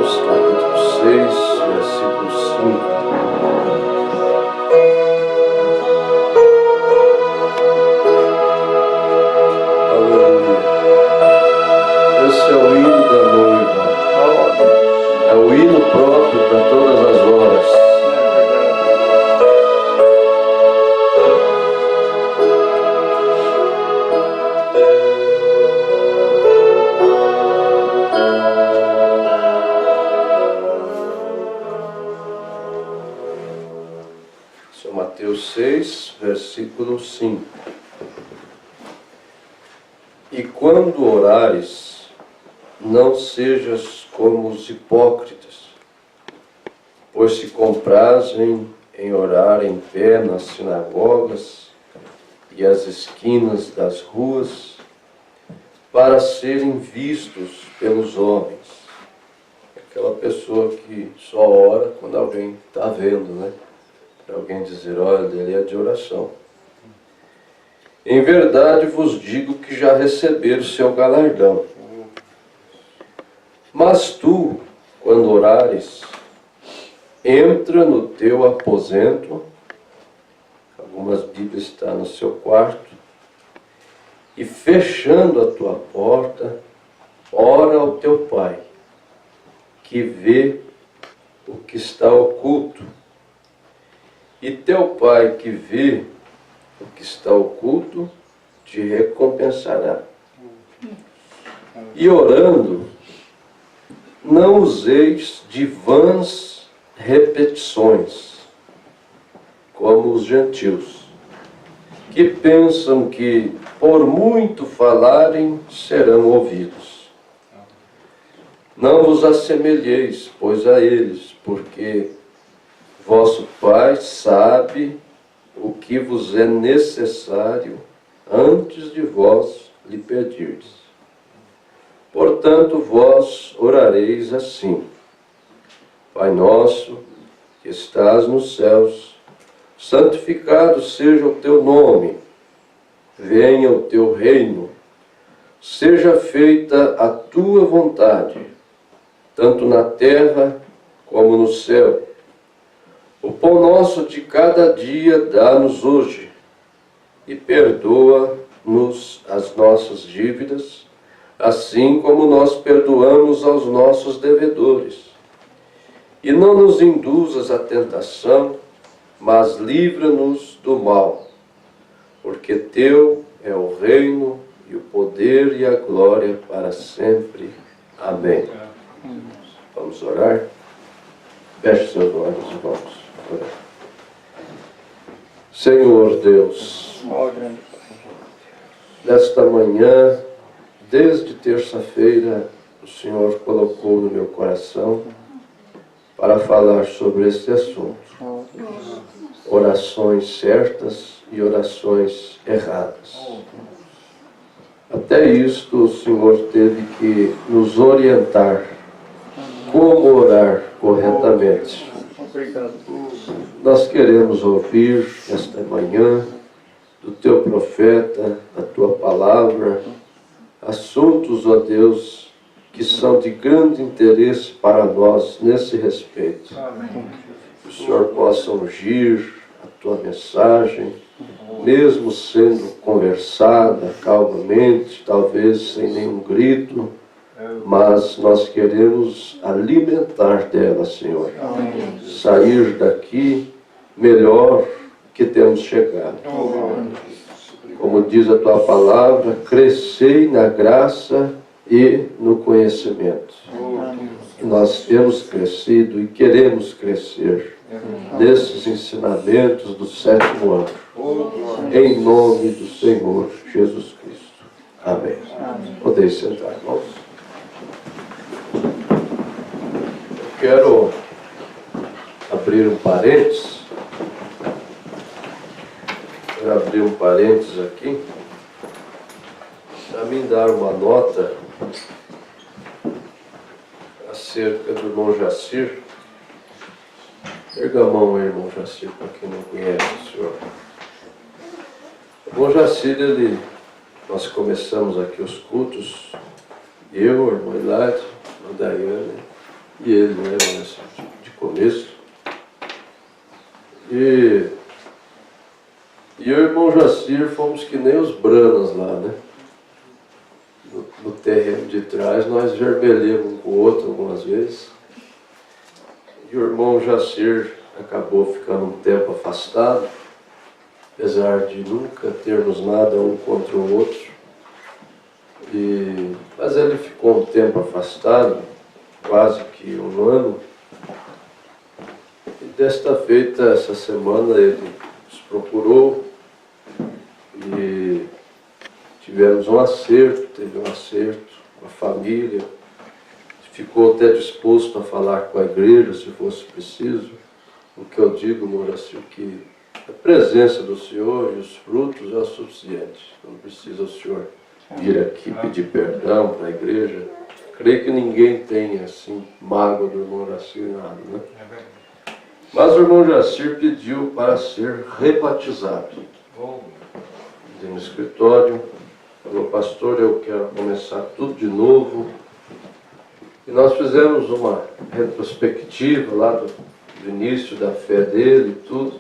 Mateus, capítulo 6, versículo 5. Aleluia. Esse é o hino da noiva. É o hino próprio para todas as horas. Mateus 6, versículo 5. E quando orares, não sejas como os hipócritas, pois se comprazem em orar em pé nas sinagogas e às esquinas das ruas, para serem vistos pelos homens. Aquela pessoa que só ora quando alguém está vendo, né? Para alguém dizer, olha, ele é de oração. Em verdade vos digo que já receberam seu galardão. Mas tu, quando orares, entra no teu aposento, algumas Bíblias estão no seu quarto, e fechando a tua porta, ora ao teu Pai, que vê o que está oculto. E teu Pai que vê o que está oculto, te recompensará. E orando, não useis de vãs repetições, como os gentios, que pensam que, por muito falarem, serão ouvidos. Não vos assemelheis, pois, a eles, porque vosso Pai sabe o que vos é necessário antes de vós lhe pedirdes. Portanto, vós orareis assim: Pai nosso, que estás nos céus, santificado seja o teu nome, venha o teu reino, seja feita a tua vontade, tanto na terra como no céu. O pão nosso de cada dia dá-nos hoje, e perdoa-nos as nossas dívidas, assim como nós perdoamos aos nossos devedores. E não nos induzas à tentação, mas livra-nos do mal, porque teu é o reino, e o poder e a glória para sempre. Amém. Vamos orar? Feche seus olhos e vamos orar. Senhor Deus, nesta manhã, desde terça-feira, o Senhor colocou no meu coração para falar sobre este assunto. Orações certas e orações erradas. Até isto o Senhor teve que nos orientar como orar corretamente. Nós queremos ouvir esta manhã do teu profeta, da tua palavra, assuntos, ó Deus, que são de grande interesse para nós nesse respeito. Que o Senhor possa ungir a tua mensagem, mesmo sendo conversada calmamente, talvez sem nenhum grito, mas nós queremos alimentar dela, Senhor. Sair daqui melhor que temos chegado. Como diz a tua palavra, crescei na graça e no conhecimento. Nós temos crescido e queremos crescer nesses ensinamentos do 7º ano. Em nome do Senhor Jesus Cristo. Amém. Podeis sentar, irmãos. Quero abrir um parênteses. Vou abrir um parênteses aqui para mim dar uma nota acerca do irmão Jacir. Erga a mão aí, irmão Jacir, para quem não conhece o senhor. O irmão Jacir, nós começamos aqui os cultos, eu, a irmã Hilário, a irmã Daiane, e ele, né, de começo. E eu e o irmão Jacir fomos que nem os branas lá, né? No terreno de trás, nós vermelhamos um com o outro algumas vezes. E o irmão Jacir acabou ficando um tempo afastado, apesar de nunca termos nada um contra o outro. Mas ele ficou um tempo afastado, quase que um ano. E desta feita, essa semana, ele nos procurou e tivemos um acerto, teve um acerto com a família. Ficou até disposto a falar com a igreja, se fosse preciso. O que eu digo, Moracio, que a presença do Senhor e os frutos é o suficiente. Não precisa o Senhor vir aqui pedir perdão para a igreja. Creio que ninguém tem, assim, mágoa do irmão Jacir, nada, né? Mas o irmão Jacir pediu para ser rebatizado. No escritório, falou, pastor, eu quero começar tudo de novo. E nós fizemos uma retrospectiva lá do início da fé dele e tudo.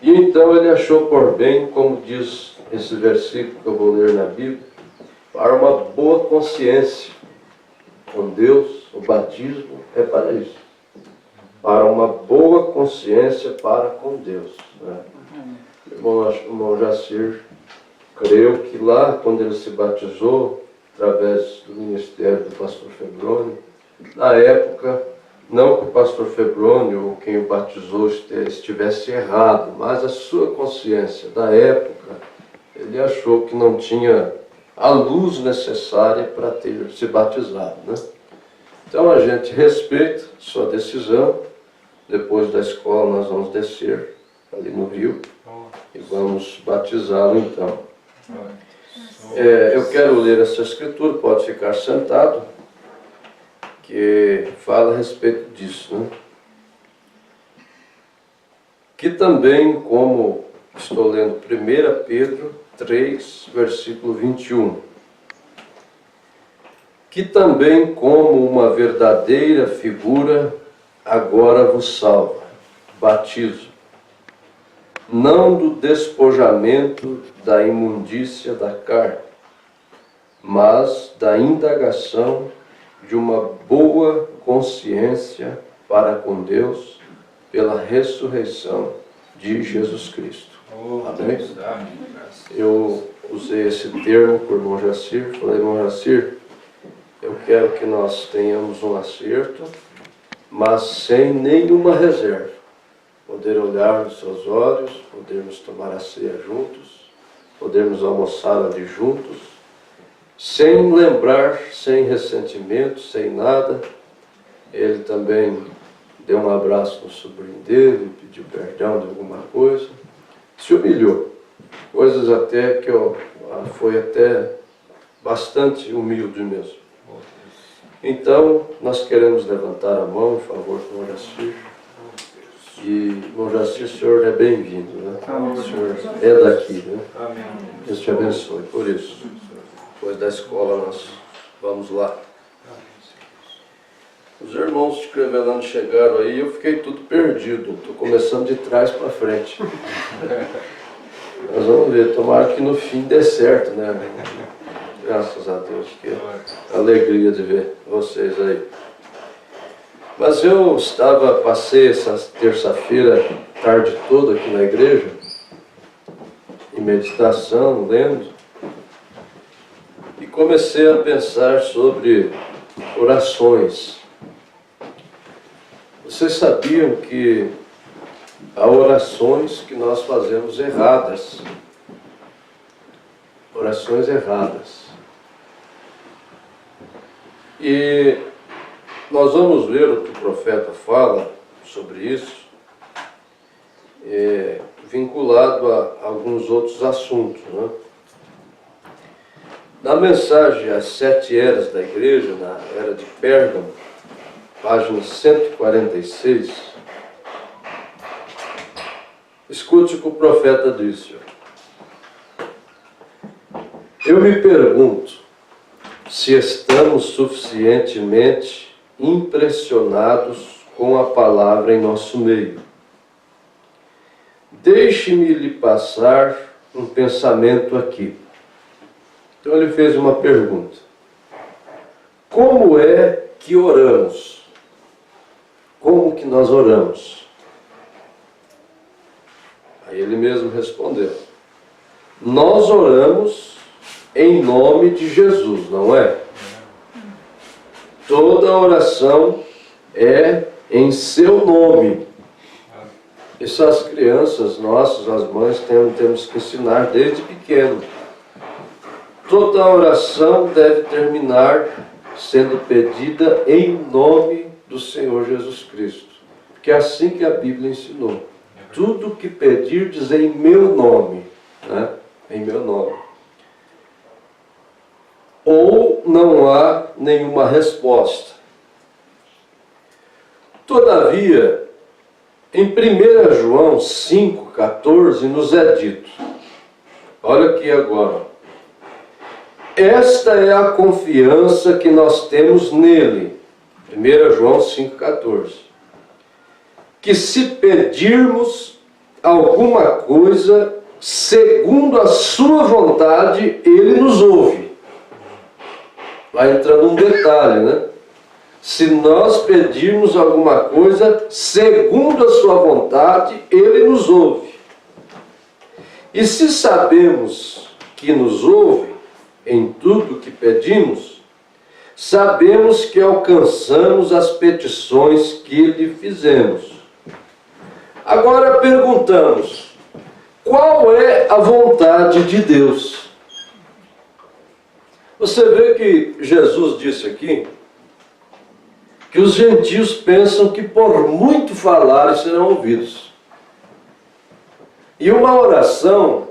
E então ele achou por bem, como diz esse versículo que eu vou ler na Bíblia, para uma boa consciência com Deus, o batismo é para isso. Para uma boa consciência para com Deus, né? O irmão Jacir creu que lá, quando ele se batizou, através do ministério do pastor Febrônio, na época, não que o pastor Febrônio ou quem o batizou estivesse errado, mas a sua consciência da época, ele achou que não tinha a luz necessária para ter se batizado, né? Então a gente respeita sua decisão. Depois da escola nós vamos descer ali no rio e vamos batizá-lo então. Eu quero ler essa escritura, pode ficar sentado, que fala a respeito disso, né? Que também, como estou lendo 1 Pedro 3, versículo 21, que também, como uma verdadeira figura, agora vos salva, batizo, não do despojamento da imundícia da carne, mas da indagação de uma boa consciência para com Deus pela ressurreição de Jesus Cristo. Amém? Eu usei esse termo por irmão Jacir, falei, irmão Jacir, eu quero que nós tenhamos um acerto, mas sem nenhuma reserva. Poder olhar nos seus olhos, podermos tomar a ceia juntos, podermos almoçar ali juntos, sem lembrar, sem ressentimento, sem nada. Ele também deu um abraço no sobrinho dele, pediu perdão de alguma coisa, se humilhou. Coisas até que foi até bastante humilde mesmo. Então, nós queremos levantar a mão em favor do irmão Jacir. E, irmão Jacir, o senhor é bem-vindo, né? O senhor é daqui, né? Deus te abençoe por isso. Depois da escola nós vamos lá. Os irmãos de Crevelândia chegaram aí e eu fiquei tudo perdido. Estou começando de trás para frente. Nós vamos ver, tomara que no fim dê certo, né? Graças a Deus, que alegria de ver vocês aí. Mas eu passei essa terça-feira, tarde toda aqui na igreja, em meditação, lendo, e comecei a pensar sobre orações. Vocês sabiam que há orações que nós fazemos erradas? Orações erradas. E nós vamos ver o que o profeta fala sobre isso, vinculado a alguns outros assuntos, né? Na mensagem As 7 Eras da Igreja, na Era de Pérgamo, página 146, escute o que o profeta disse. Eu me pergunto se estamos suficientemente impressionados com a palavra em nosso meio. Deixe-me lhe passar um pensamento aqui. Então ele fez uma pergunta. Como é que oramos? Como que nós oramos? Aí ele mesmo respondeu. Nós oramos em nome de Jesus, não é? Toda oração é em seu nome. Isso as crianças nossas, as mães, temos que ensinar desde pequeno. Toda oração deve terminar sendo pedida em nome do Senhor Jesus Cristo. Porque é assim que a Bíblia ensinou. Tudo que pedirdes em meu nome, né? Em meu nome. Ou não há nenhuma resposta. Todavia, em 1 João 5,14 nos é dito, olha aqui agora, esta é a confiança que nós temos nele, 1 João 5,14, que se pedirmos alguma coisa segundo a sua vontade, ele nos ouve. Vai entrando um detalhe, né? Se nós pedirmos alguma coisa segundo a sua vontade, ele nos ouve. E se sabemos que nos ouve em tudo que pedimos, sabemos que alcançamos as petições que lhe fizemos. Agora perguntamos, qual é a vontade de Deus? Você vê que Jesus disse aqui que os gentios pensam que por muito falar serão ouvidos. E uma oração,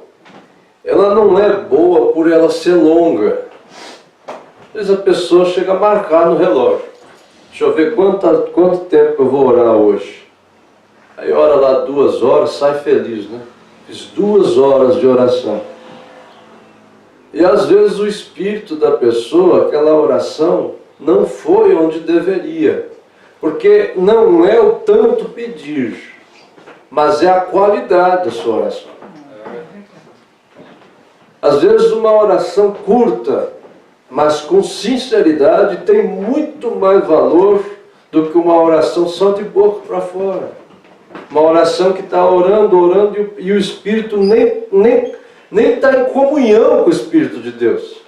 ela não é boa por ela ser longa. Às vezes a pessoa chega a marcar no relógio. Deixa eu ver quanto tempo eu vou orar hoje. Aí ora lá 2 horas, sai feliz, né? Fiz 2 horas de oração. E às vezes o espírito da pessoa, aquela oração, não foi onde deveria. Porque não é o tanto pedir, mas é a qualidade da sua oração. Às vezes uma oração curta, mas com sinceridade, tem muito mais valor do que uma oração só de boca para fora. Uma oração que está orando, e o Espírito nem está em comunhão com o Espírito de Deus.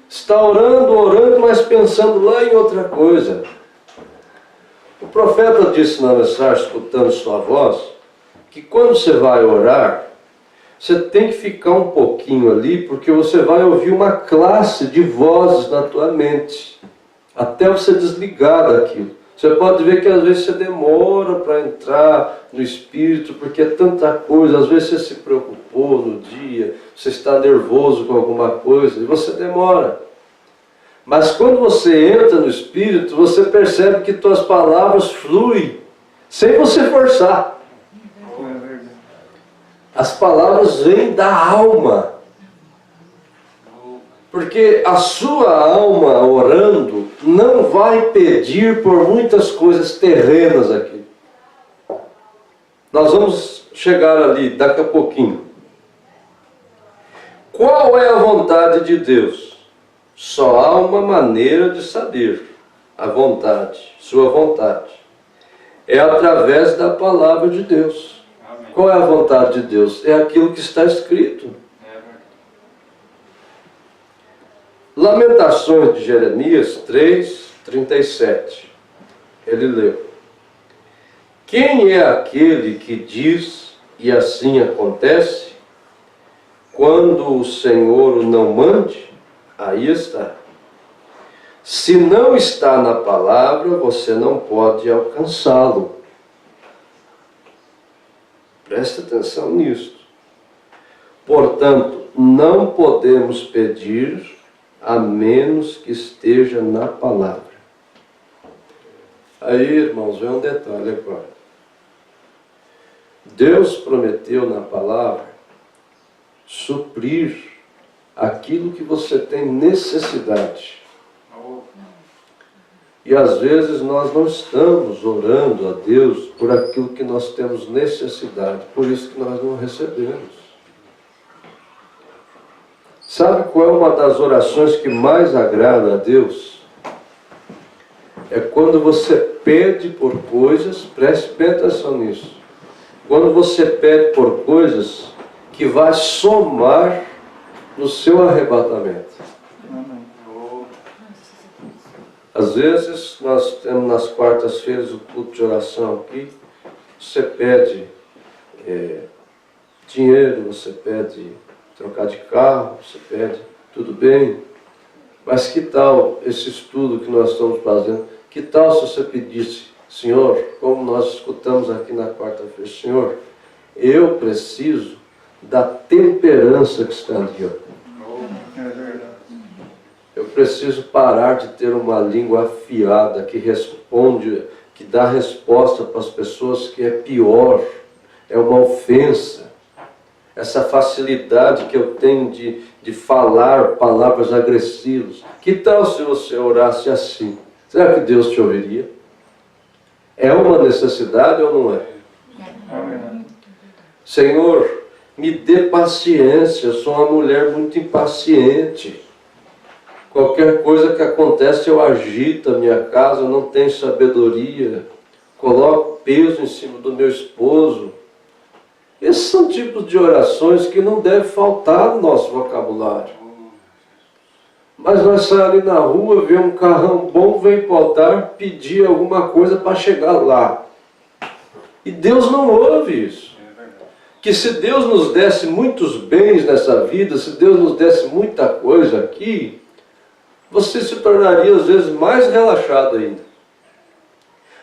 Está orando, mas pensando lá em outra coisa. O profeta disse na mensagem, escutando sua voz, que quando você vai orar, você tem que ficar um pouquinho ali, porque você vai ouvir uma classe de vozes na tua mente, até você desligar daquilo. Você pode ver que às vezes você demora para entrar no Espírito, porque é tanta coisa, às vezes você se preocupou no dia, você está nervoso com alguma coisa, e você demora. Mas quando você entra no Espírito, você percebe que tuas palavras fluem, sem você forçar. As palavras vêm da alma. Porque a sua alma orando não vai pedir por muitas coisas terrenas aqui. Nós vamos chegar ali daqui a pouquinho. Qual é a vontade de Deus? Só há uma maneira de saber a vontade, sua vontade. É através da palavra de Deus. Amém. Qual é a vontade de Deus? É aquilo que está escrito. Lamentações de Jeremias 3:37. Ele leu: quem é aquele que diz e assim acontece? Quando o Senhor o não mande, aí está. Se não está na palavra, você não pode alcançá-lo. Preste atenção nisso. Portanto, não podemos pedir a menos que esteja na palavra. Aí, irmãos, vem um detalhe agora. Deus prometeu na palavra suprir aquilo que você tem necessidade. E às vezes nós não estamos orando a Deus por aquilo que nós temos necessidade, por isso que nós não recebemos. Sabe qual é uma das orações que mais agrada a Deus? É quando você pede por coisas, preste bem atenção nisso. Quando você pede por coisas que vai somar no seu arrebatamento. Às vezes, nós temos nas quartas-feiras o culto de oração aqui, você pede dinheiro, você pede trocar de carro, você pede, tudo bem, mas que tal esse estudo que nós estamos fazendo? Que tal se você pedisse, Senhor, como nós escutamos aqui na quarta-feira, Senhor, eu preciso da temperança que está ali, ó. Eu preciso parar de ter uma língua afiada que responde, que dá resposta para as pessoas que é pior, é uma ofensa. Essa facilidade que eu tenho de falar palavras agressivas. Que tal se você orasse assim? Será que Deus te ouviria? É uma necessidade ou não é? Senhor, me dê paciência, eu sou uma mulher muito impaciente. Qualquer coisa que acontece eu agito a minha casa, eu não tenho sabedoria, coloco peso em cima do meu esposo. Esses são tipos de orações que não devem faltar no nosso vocabulário. Mas nós saímos ali na rua, vê um carrão bom, vem para o altar, pedir alguma coisa para chegar lá. E Deus não ouve isso. Que se Deus nos desse muitos bens nessa vida, se Deus nos desse muita coisa aqui, você se tornaria às vezes mais relaxado ainda.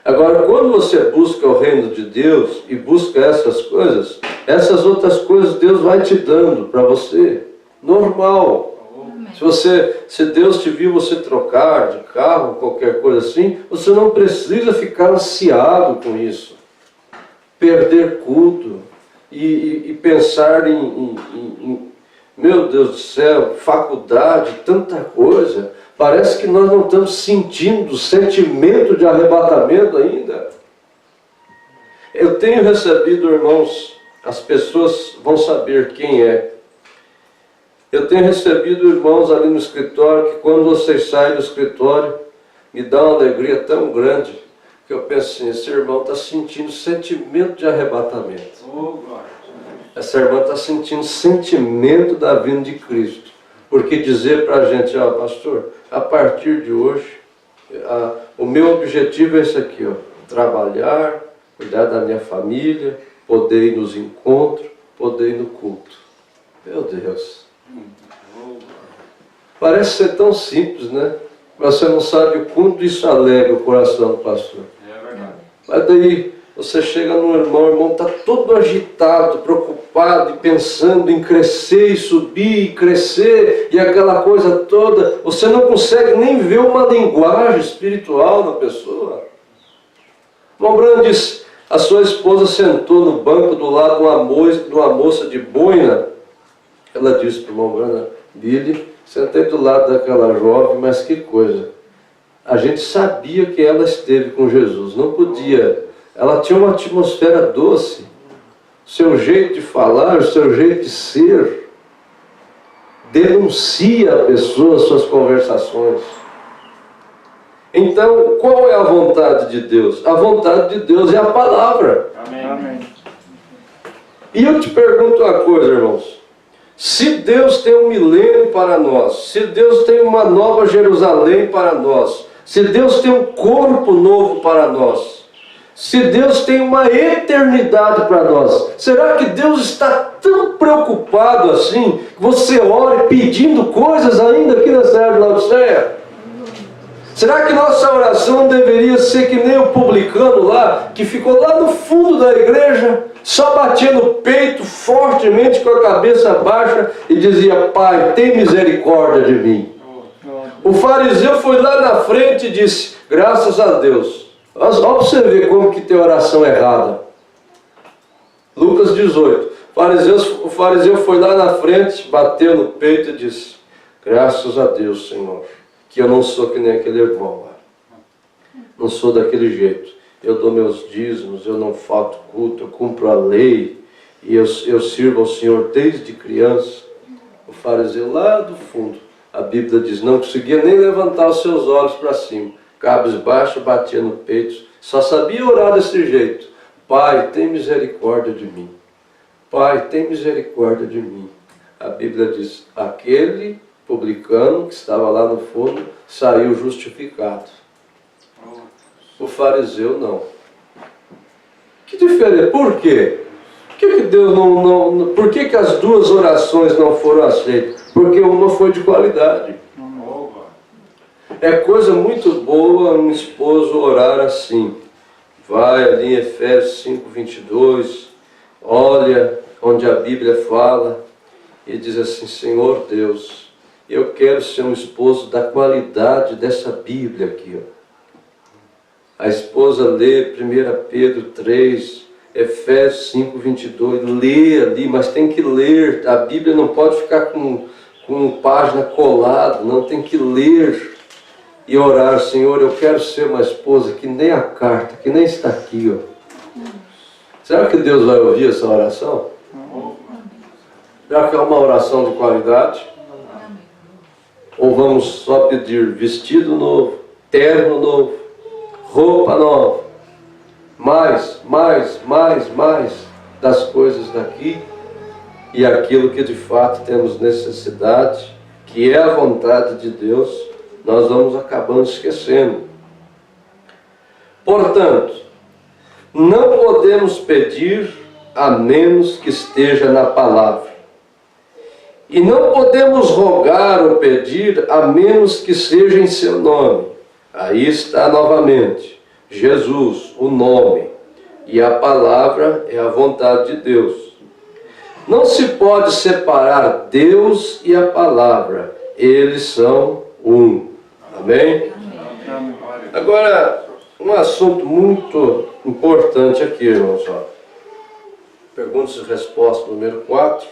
Agora, quando você busca o reino de Deus e busca essas outras coisas Deus vai te dando para você. Normal. Se Deus te viu você trocar de carro, qualquer coisa assim, você não precisa ficar ansiado com isso. Perder culto e pensar em meu Deus do céu, faculdade, tanta coisa. Parece que nós não estamos sentindo o sentimento de arrebatamento ainda. Eu tenho recebido, irmãos, as pessoas vão saber quem é. Eu tenho recebido irmãos ali no escritório, que quando vocês saem do escritório, me dá uma alegria tão grande, que eu penso assim, esse irmão está sentindo sentimento de arrebatamento. Essa irmã está sentindo sentimento da vinda de Cristo. Porque dizer para a gente, ó, pastor, a partir de hoje, o meu objetivo é esse aqui, ó, trabalhar, cuidar da minha família, poder ir nos encontros, poder ir no culto. Meu Deus. Parece ser tão simples, né? Mas você não sabe o quanto isso alegra o coração do pastor. É verdade. Mas daí você chega no irmão, o irmão está todo agitado, preocupado e pensando em crescer e subir e crescer e aquela coisa toda. Você não consegue nem ver uma linguagem espiritual na pessoa. O irmão Brando disse, a sua esposa sentou no banco do lado de uma moça de boina. Ela disse para o irmão Brando, Billy, sentei do lado daquela jovem, mas que coisa. A gente sabia que ela esteve com Jesus, não podia. Ela tinha uma atmosfera doce. Seu jeito de falar, o seu jeito de ser, denuncia a pessoa, suas conversações. Então, qual é a vontade de Deus? A vontade de Deus é a palavra. Amém. E eu te pergunto uma coisa, irmãos. Se Deus tem um milênio para nós, se Deus tem uma nova Jerusalém para nós, se Deus tem um corpo novo para nós, se Deus tem uma eternidade para nós, será que Deus está tão preocupado assim, que você ore pedindo coisas ainda aqui nessa era de Laodiceia? Será que nossa oração deveria ser que nem o publicano lá, que ficou lá no fundo da igreja, só batia no peito fortemente com a cabeça baixa e dizia, Pai, tem misericórdia de mim? O fariseu foi lá na frente e disse, graças a Deus. Olha para você ver como que tem oração errada. Lucas 18. O fariseu foi lá na frente, bateu no peito e disse, graças a Deus, Senhor, que eu não sou que nem aquele irmão lá. não sou daquele jeito. Eu dou meus dízimos, eu não falto culto, eu cumpro a lei, e eu sirvo ao Senhor desde criança. O fariseu lá do fundo, a Bíblia diz, não conseguia nem levantar os seus olhos para cima. Cabisbaixo, batia no peito, só sabia orar desse jeito. Pai, tem misericórdia de mim. Pai, tem misericórdia de mim. A Bíblia diz, aquele publicano que estava lá no fundo saiu justificado. O fariseu não. Que diferença? Por quê? Por que Deus por que as duas orações não foram aceitas? Porque uma foi de qualidade. É coisa muito boa um esposo orar assim. Vai ali em Efésios 5:22, olha onde a Bíblia fala e diz assim, Senhor Deus, eu quero ser um esposo da qualidade dessa Bíblia aqui. Ó. A esposa lê 1 Pedro 3, Efésios 5:22, lê ali, mas tem que ler. A Bíblia não pode ficar com página colada, não, tem que ler e orar, Senhor, eu quero ser uma esposa que nem a carta, que nem está aqui. Ó. Será que Deus vai ouvir essa oração? Será que é uma oração de qualidade? Ou vamos só pedir vestido novo, terno novo, roupa nova, mais das coisas daqui e aquilo que de fato temos necessidade, que é a vontade de Deus, nós vamos acabando esquecendo. Portanto, não podemos pedir a menos que esteja na palavra. E não podemos rogar ou pedir a menos que seja em seu nome. Aí está novamente, Jesus, o nome, e a palavra é a vontade de Deus. Não se pode separar Deus e a palavra, eles são um. Amém? Agora, um assunto muito importante aqui, irmãos. Perguntas e respostas número 4.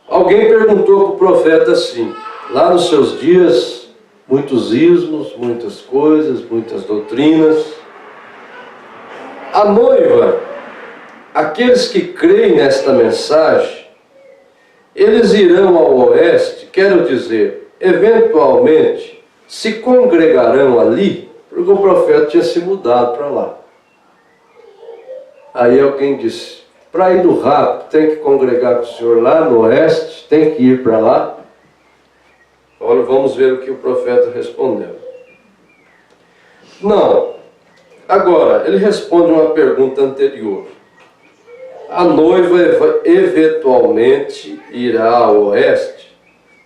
Alguém perguntou para o profeta assim, lá nos seus dias, muitos ismos, muitas coisas, muitas doutrinas. A noiva, aqueles que creem nesta mensagem, eles irão ao oeste, quero dizer, eventualmente, se congregarão ali, porque o profeta tinha se mudado para lá. Aí alguém disse, para ir no rápido, tem que congregar com o Senhor lá no oeste, tem que ir para lá. Olha, vamos ver o que o profeta respondeu. Não. Agora, ele responde uma pergunta anterior. A noiva eventualmente irá ao oeste?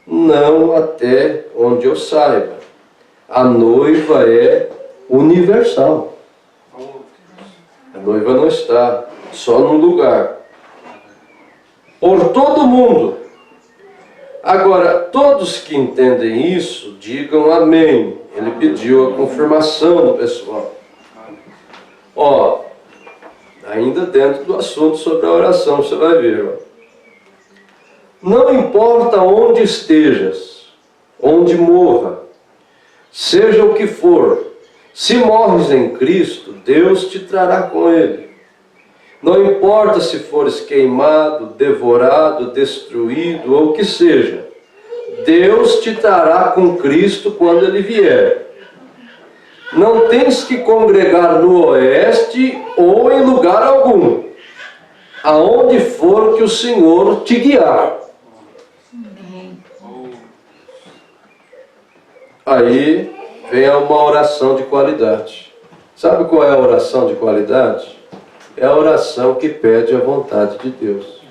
Não até onde eu saiba. A noiva é universal. A noiva não está só num lugar. Por todo mundo. Agora, todos que entendem isso, digam amém. Ele pediu a confirmação do pessoal. Ó, ainda dentro do assunto sobre a oração, você vai ver. Ó. Não importa onde estejas, onde morra, seja o que for, se morres em Cristo, Deus te trará com Ele. Não importa se fores queimado, devorado, destruído ou o que seja, Deus te trará com Cristo quando Ele vier. Não tens que congregar no oeste ou em lugar algum, aonde for que o Senhor te guiar. Aí vem uma oração de qualidade. Sabe qual é a oração de qualidade? É a oração que pede a vontade de Deus.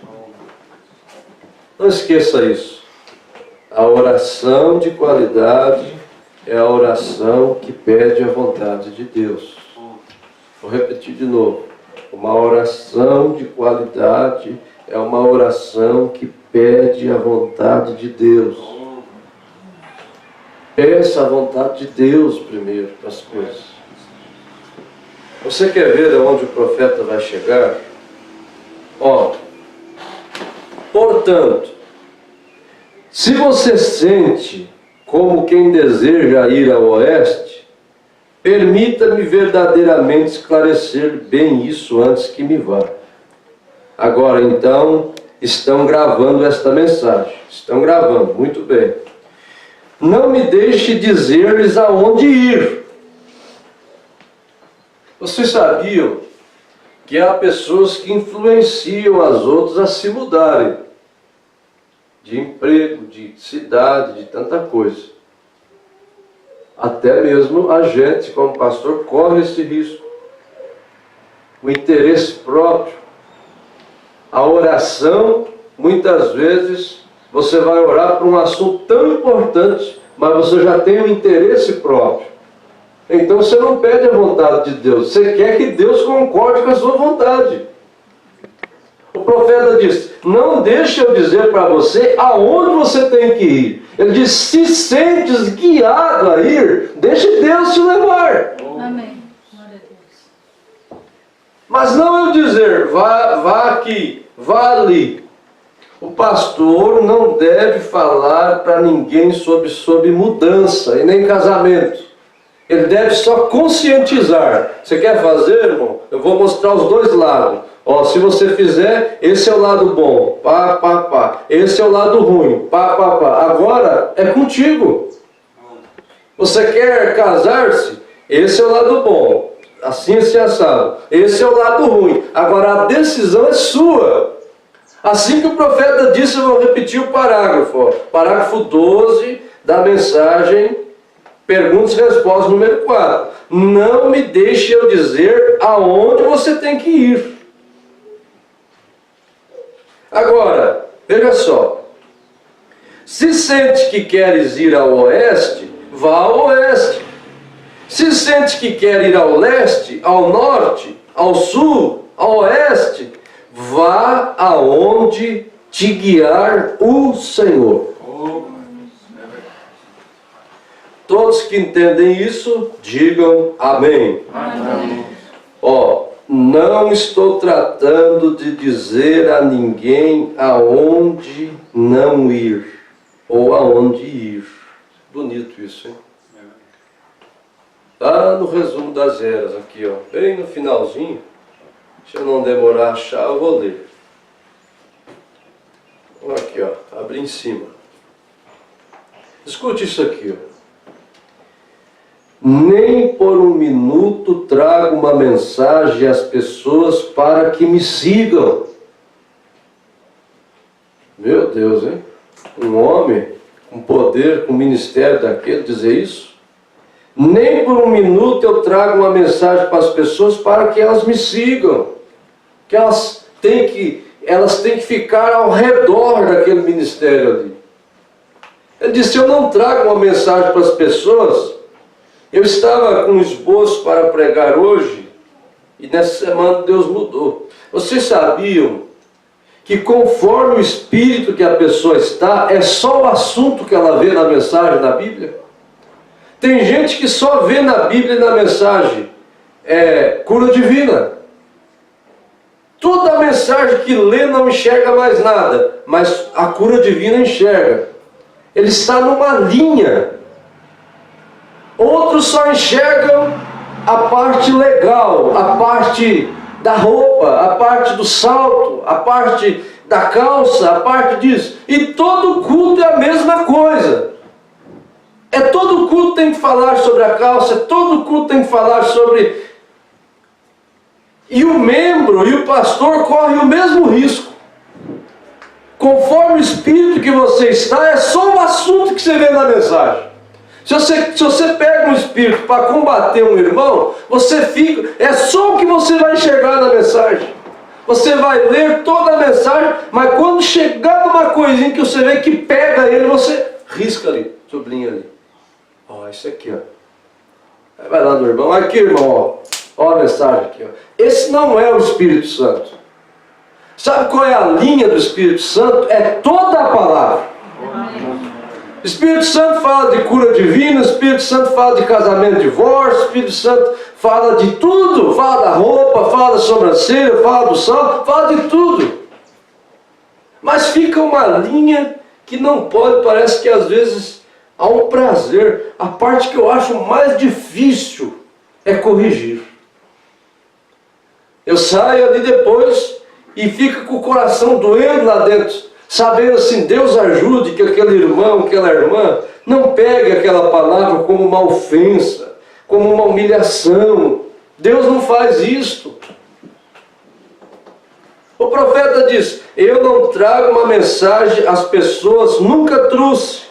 Não esqueça isso. A oração de qualidade é a oração que pede a vontade de Deus. Vou repetir de novo. Uma oração de qualidade é uma oração que pede a vontade de Deus. Peça a vontade de Deus primeiro para as coisas. Você quer ver aonde o profeta vai chegar? Ó, portanto, se você sente como quem deseja ir ao oeste, Permita-me verdadeiramente esclarecer bem isso antes que me vá. Agora, então, estão gravando esta mensagem. Estão gravando, muito bem. Não me deixe dizer-lhes aonde ir. Vocês sabiam que há pessoas que influenciam as outras a se mudarem de emprego, de cidade, de tanta coisa. Até mesmo a gente, como pastor, corre esse risco. O interesse próprio. A oração, muitas vezes, você vai orar por um assunto tão importante, mas você já tem um interesse próprio. Então você não pede a vontade de Deus, você quer que Deus concorde com a sua vontade. O profeta diz, não deixe eu dizer para você aonde você tem que ir. Ele diz, se sentes guiado a ir, deixe Deus te levar. Amém. Glória a Deus. Mas não eu dizer, vá aqui, vá ali. O pastor não deve falar para ninguém sobre mudança e nem casamento. Ele deve só conscientizar. Você quer fazer, irmão? Eu vou mostrar os dois lados. Ó, se você fizer, esse é o lado bom. Pá, pá, pá. Esse é o lado ruim. Pá, pá, pá. Agora é contigo. Você quer casar-se? Esse é o lado bom. Assim é assado. Esse é o lado ruim. Agora a decisão é sua. Assim que o profeta disse, eu vou repetir o parágrafo. Ó. Parágrafo 12 da mensagem, perguntas e respostas número 4. Não me deixe eu dizer aonde você tem que ir. Agora, veja só. Se sente que queres ir ao oeste, vá ao oeste. Se sente que quer ir ao leste, ao norte, ao sul, ao oeste, vá aonde te guiar o Senhor. Todos que entendem isso, digam amém. Amém. Ó, não estou tratando de dizer a ninguém aonde não ir, ou aonde ir. Bonito isso, hein? Lá no resumo das eras, aqui, ó, bem no finalzinho, se eu não demorar a achar, eu vou ler. Aqui, ó, abre em cima. Escute isso aqui, ó. Nem por um minuto trago uma mensagem às pessoas para que me sigam. Meu Deus, hein? Um homem com poder, com ministério daquele dizer isso? Nem por um minuto eu trago uma mensagem para as pessoas para que elas me sigam. Que elas têm que ficar ao redor daquele ministério ali. Ele disse, eu não trago uma mensagem para as pessoas. Eu estava com um esboço para pregar hoje, e nessa semana Deus mudou. Vocês sabiam que conforme o espírito que a pessoa está, é só o assunto que ela vê na mensagem da Bíblia? Tem gente que só vê na Bíblia e na mensagem cura divina. Toda a mensagem que lê não enxerga mais nada, mas a cura divina enxerga. Ele está numa linha. Outros só enxergam a parte legal, a parte da roupa, a parte do salto, a parte da calça, a parte disso. E todo culto é a mesma coisa. Todo culto tem que falar sobre a calça, todo culto tem que falar sobre... E o membro e o pastor correm o mesmo risco. Conforme o espírito que você está, é só o assunto que você vê na mensagem. Se você pega um espírito para combater um irmão, é só o que você vai enxergar na mensagem. Você vai ler toda a mensagem, mas quando chegar numa coisinha que você vê que pega ele, você risca ali, sublinha ali. Ó, isso aqui, ó. Vai lá no irmão, aqui irmão, ó a mensagem aqui, ó. Esse não é o Espírito Santo. Sabe qual é a linha do Espírito Santo? É toda a palavra. O Espírito Santo fala de cura divina, o Espírito Santo fala de casamento, divórcio, o Espírito Santo fala de tudo, fala da roupa, fala da sobrancelha, fala do sal, fala de tudo. Mas fica uma linha que não pode, parece que às vezes há um prazer. A parte que eu acho mais difícil é corrigir. Eu saio ali depois e fico com o coração doendo lá dentro, sabendo assim, Deus ajude que aquele irmão, aquela irmã, não pegue aquela palavra como uma ofensa, como uma humilhação. Deus não faz isto. O profeta diz, eu não trago uma mensagem às pessoas, nunca trouxe,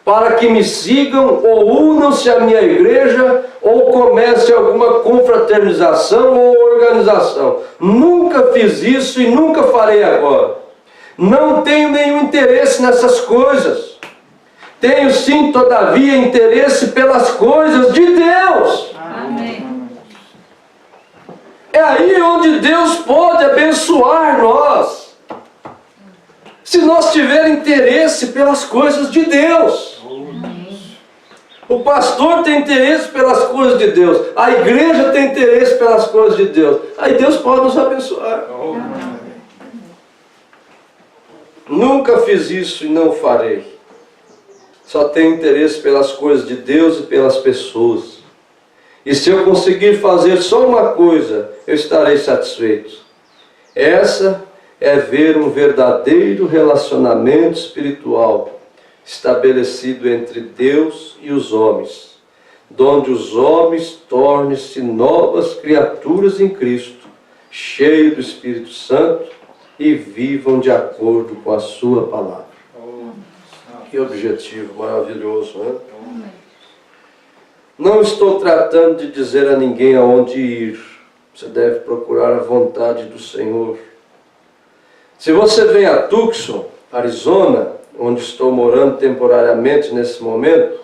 para que me sigam ou unam-se à minha igreja ou comece alguma confraternização ou organização. Nunca fiz isso e nunca farei agora. Não tenho nenhum interesse nessas coisas. Tenho sim, todavia, interesse pelas coisas de Deus. Amém. É aí onde Deus pode abençoar nós. Se nós tivermos interesse pelas coisas de Deus. O pastor tem interesse pelas coisas de Deus. A igreja tem interesse pelas coisas de Deus. Aí Deus pode nos abençoar. Nunca fiz isso e não farei. Só tenho interesse pelas coisas de Deus e pelas pessoas. E se eu conseguir fazer só uma coisa, eu estarei satisfeito. Essa é ver um verdadeiro relacionamento espiritual estabelecido entre Deus e os homens, donde os homens tornem-se novas criaturas em Cristo, cheios do Espírito Santo e vivam de acordo com a sua palavra. Que objetivo maravilhoso, né? Não estou tratando de dizer a ninguém aonde ir. Você deve procurar a vontade do Senhor. Se você vem a Tucson, Arizona, onde estou morando temporariamente nesse momento,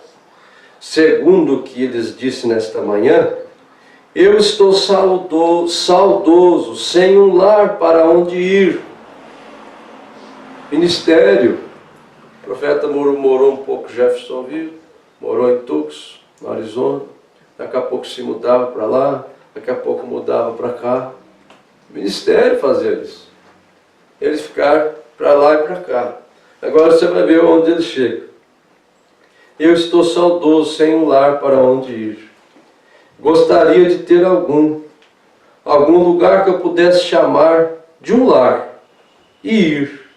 segundo o que lhes disse nesta manhã, eu estou saudoso, sem um lar para onde ir. Ministério. O profeta morou um pouco em Jeffersonville, morou em Tucson, no Arizona, daqui a pouco se mudava para lá, daqui a pouco mudava para cá. O ministério fazia isso. Eles ficaram para lá e para cá. Agora você vai ver onde ele chega. Eu estou saudoso, sem um lar para onde ir. Gostaria de ter algum lugar que eu pudesse chamar de um lar e ir.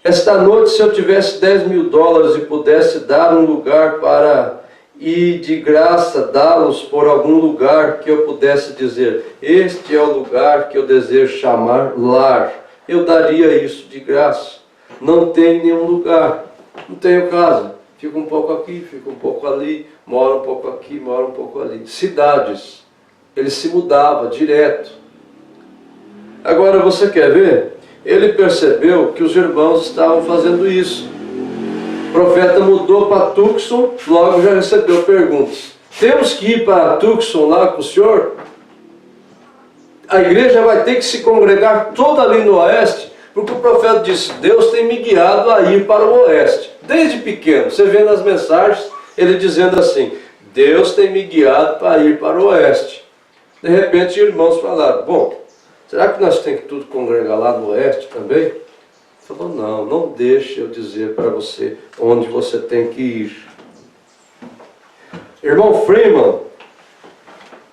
Esta noite, se eu tivesse $10.000 e pudesse dar um lugar para ir de graça, dá-los por algum lugar que eu pudesse dizer, este é o lugar que eu desejo chamar lar, eu daria isso de graça. Não tenho nenhum lugar, não tenho casa, fico um pouco aqui, fico um pouco ali, moro um pouco aqui, moro um pouco ali. Cidades, ele se mudava direto. Agora você quer ver? Ele percebeu que os irmãos estavam fazendo isso. O profeta mudou para Tucson, logo já recebeu perguntas. Temos que ir para Tucson lá com o senhor? A igreja vai ter que se congregar toda ali no oeste, porque o profeta disse, Deus tem me guiado a ir para o oeste. Desde pequeno, você vê nas mensagens, ele dizendo assim, Deus tem me guiado para ir para o oeste. De repente, irmãos falaram, bom, será que nós temos que tudo congregar lá no oeste também? Ele falou, não deixe eu dizer para você onde você tem que ir. Irmão Freeman,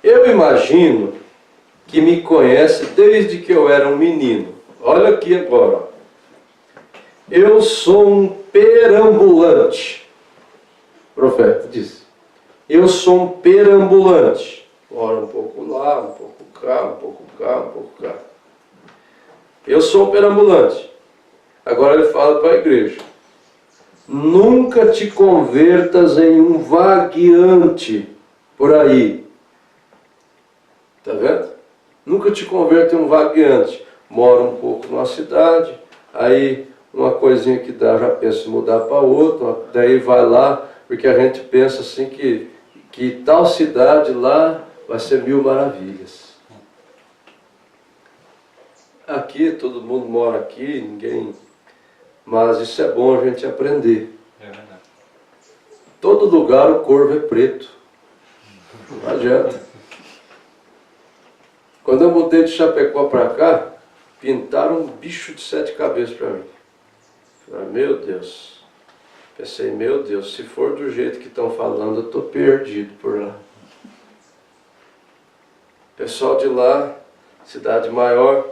eu imagino que me conhece desde que eu era um menino. Olha aqui agora. Eu sou um perambulante. O profeta disse. Eu sou um perambulante. Ora um pouco lá, um pouco cá, um pouco cá, um pouco cá. Eu sou um perambulante. Agora ele fala para a igreja. Nunca te convertas em um vagueante por aí. Está vendo? Nunca te converta em um vagueante. Mora um pouco numa cidade, aí uma coisinha que dá, já pensa em mudar para outra, daí vai lá, porque a gente pensa assim que tal cidade lá vai ser 1000 maravilhas. Aqui, todo mundo mora aqui, ninguém... Mas isso é bom a gente aprender. É verdade. Todo lugar o corvo é preto. Não adianta. Quando eu mudei de Chapecó para cá, pintaram um bicho de 7 cabeças para mim. Falei, meu Deus. Pensei, meu Deus, se for do jeito que estão falando, eu estou perdido por lá. Pessoal de lá, cidade maior,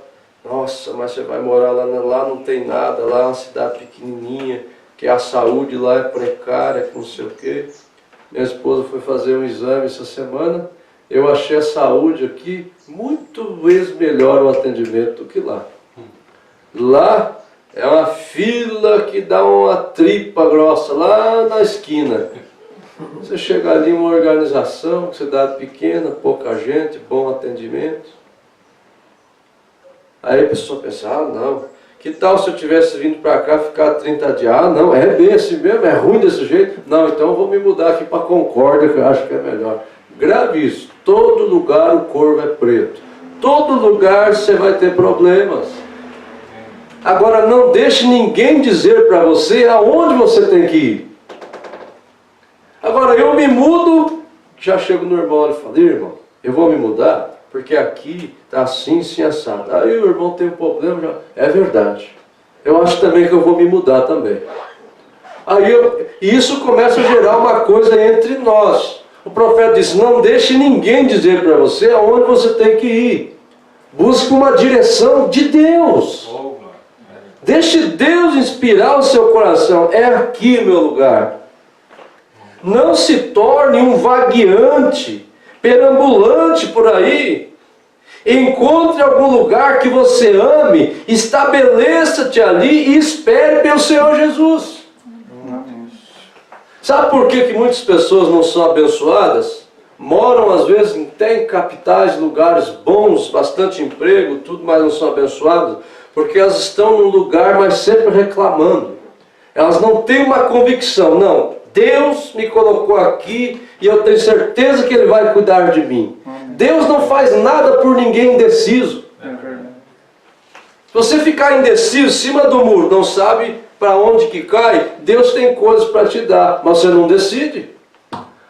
nossa, mas você vai morar lá não tem nada, lá é uma cidade pequenininha, que a saúde lá é precária, que não sei o quê. Minha esposa foi fazer um exame essa semana, eu achei a saúde aqui muito vezes melhor o atendimento do que lá. Lá é uma fila que dá uma tripa grossa lá na esquina. Você chega ali em uma organização, cidade pequena, pouca gente, bom atendimento. Aí a pessoa pensa, ah não, que tal se eu tivesse vindo para cá ficar 30 dias? Ah não, é bem assim mesmo, é ruim desse jeito? Não, então eu vou me mudar aqui para Concórdia, que eu acho que é melhor. Grave isso, todo lugar o corvo é preto. Todo lugar você vai ter problemas. Agora não deixe ninguém dizer para você aonde você tem que ir. Agora eu me mudo, já chego no irmão e falo, irmão, eu vou me mudar, porque aqui está assim, assim, assado. Aí o irmão tem um problema, já... é verdade. Eu acho também que eu vou me mudar também. E isso começa a gerar uma coisa entre nós. O profeta disse, não deixe ninguém dizer para você aonde você tem que ir. Busque uma direção de Deus. Deixe Deus inspirar o seu coração. É aqui meu lugar. Não se torne um vagueante, perambulante por aí. Encontre algum lugar que você ame, estabeleça-te ali e espere pelo Senhor Jesus. Sabe por que muitas pessoas não são abençoadas? Moram às vezes até em capitais, lugares bons, bastante emprego, tudo, mas não são abençoadas? Porque elas estão num lugar, mas sempre reclamando. Elas não têm uma convicção, não. Deus me colocou aqui e eu tenho certeza que Ele vai cuidar de mim. Deus não faz nada por ninguém indeciso. Se você ficar indeciso, em cima do muro, não sabe para onde que cai, Deus tem coisas para te dar, mas você não decide.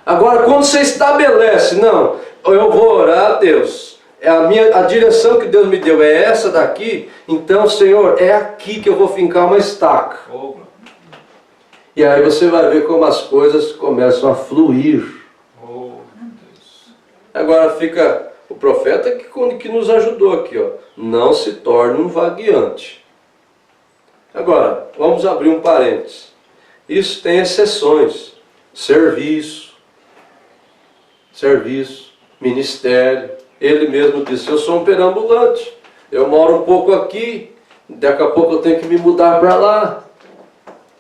Agora, quando você estabelece, não, eu vou orar a Deus, a direção que Deus me deu é essa daqui, então, Senhor, é aqui que eu vou fincar uma estaca. E aí você vai ver como as coisas começam a fluir. Agora fica o profeta que nos ajudou aqui, ó. Não se torne um vagueante. Agora, vamos abrir um parênteses. Isso tem exceções. Serviço, ministério. Ele mesmo disse, eu sou um perambulante. Eu moro um pouco aqui, daqui a pouco eu tenho que me mudar para lá.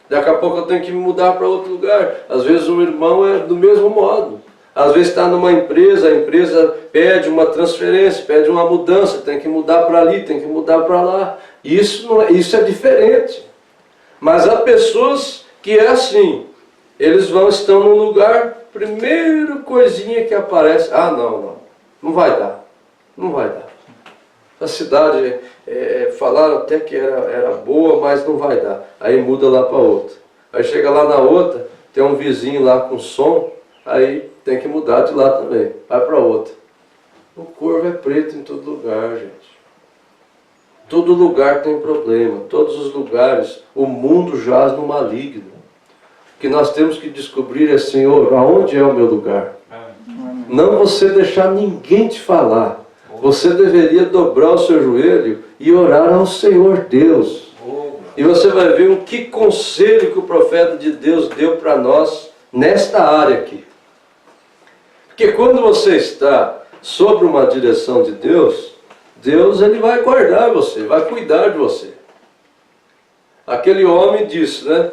Daqui a pouco eu tenho que me mudar para outro lugar. Às vezes o irmão é do mesmo modo. Às vezes está numa empresa, a empresa pede uma transferência, pede uma mudança, tem que mudar para ali, tem que mudar para lá. Isso é diferente. Mas há pessoas que é assim. Eles estão num lugar, primeira coisinha que aparece, ah não vai dar, não vai dar. A cidade, falaram até que era boa, mas não vai dar. Aí muda lá para outra. Aí chega lá na outra, tem um vizinho lá com som, aí tem que mudar de lá também. Vai para outra. O corvo é preto em todo lugar, gente. Todo lugar tem problema. Todos os lugares, o mundo jaz no maligno. O que nós temos que descobrir é, Senhor, aonde é o meu lugar? Não você deixar ninguém te falar. Você deveria dobrar o seu joelho e orar ao Senhor Deus. E você vai ver o que conselho que o profeta de Deus deu para nós nesta área aqui. Porque quando você está sob uma direção de Deus, Deus ele vai guardar você, vai cuidar de você. Aquele homem disse, né?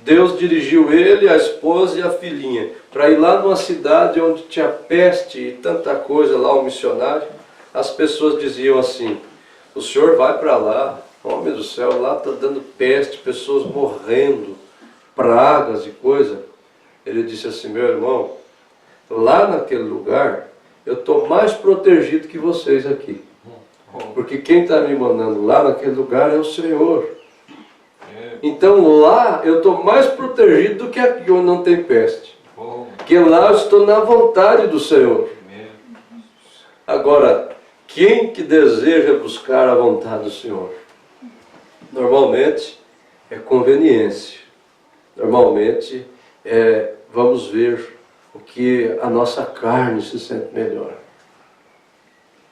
Deus dirigiu ele, a esposa e a filhinha para ir lá numa cidade onde tinha peste e tanta coisa lá, um missionário. As pessoas diziam assim, o senhor vai para lá, homem do céu, lá está dando peste, pessoas morrendo, pragas e coisa. Ele disse assim, meu irmão, lá naquele lugar, eu estou mais protegido que vocês aqui. Porque quem está me mandando lá naquele lugar é o Senhor. Então lá eu estou mais protegido do que aqui onde não tem peste. Porque lá eu estou na vontade do Senhor. Agora, quem que deseja buscar a vontade do Senhor? Normalmente é conveniência. Normalmente vamos ver o que a nossa carne se sente melhor.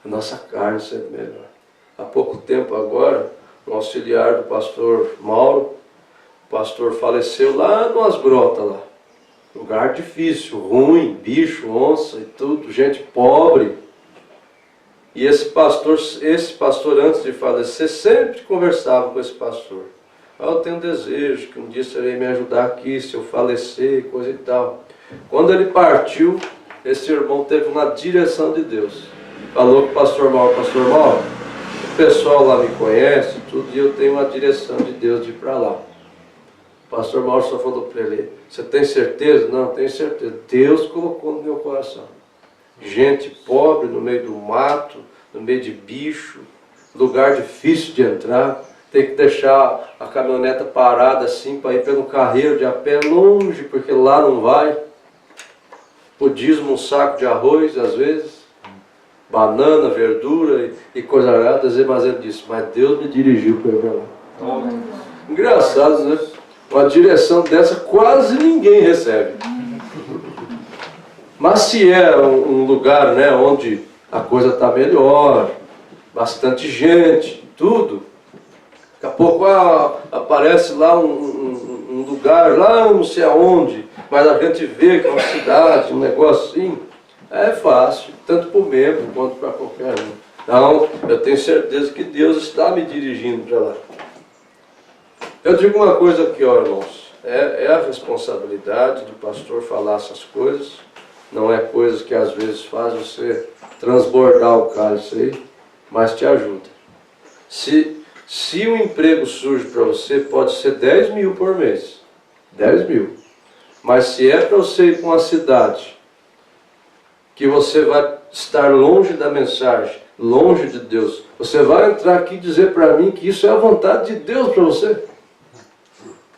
a nossa carne sempre melhor. Há pouco tempo agora, um auxiliar do pastor Mauro, o pastor faleceu lá numas grotas lá. Lugar difícil, ruim, bicho, onça e tudo, gente pobre. E esse pastor antes de falecer, sempre conversava com esse pastor. Eu tenho um desejo que um dia você venha me ajudar aqui, se eu falecer, coisa e tal. Quando ele partiu, esse irmão teve uma direção de Deus. Falou com o pastor Mauro, o pessoal lá me conhece, tudo, e eu tenho uma direção de Deus de ir para lá. O pastor Mauro só falou para ele, você tem certeza? Não, tenho certeza. Deus colocou no meu coração. Gente pobre no meio do mato, no meio de bicho, lugar difícil de entrar, tem que deixar a caminhoneta parada assim para ir pelo carreiro de a pé longe, porque lá não vai. O dízimo, um saco de arroz às vezes, banana, verdura e coisa arada, mas ele disse, mas Deus me dirigiu para eu ir lá. Engraçado, né? Uma direção dessa quase ninguém recebe. Mas se é um lugar, né, onde a coisa está melhor, bastante gente, tudo, daqui a pouco aparece lá um lugar, lá não sei aonde, mas a gente vê que é uma cidade, um negócio assim, é fácil, tanto para o membro quanto para qualquer um. Então, eu tenho certeza que Deus está me dirigindo para lá. Eu digo uma coisa aqui, ó, irmãos, é a responsabilidade do pastor falar essas coisas, não é coisas que às vezes faz você transbordar o cálice aí, mas te ajuda. Se um emprego surge para você, pode ser 10 mil por mês, 10 mil, mas se é para você ir para uma cidade, que você vai estar longe da mensagem, longe de Deus, você vai entrar aqui e dizer para mim que isso é a vontade de Deus para você?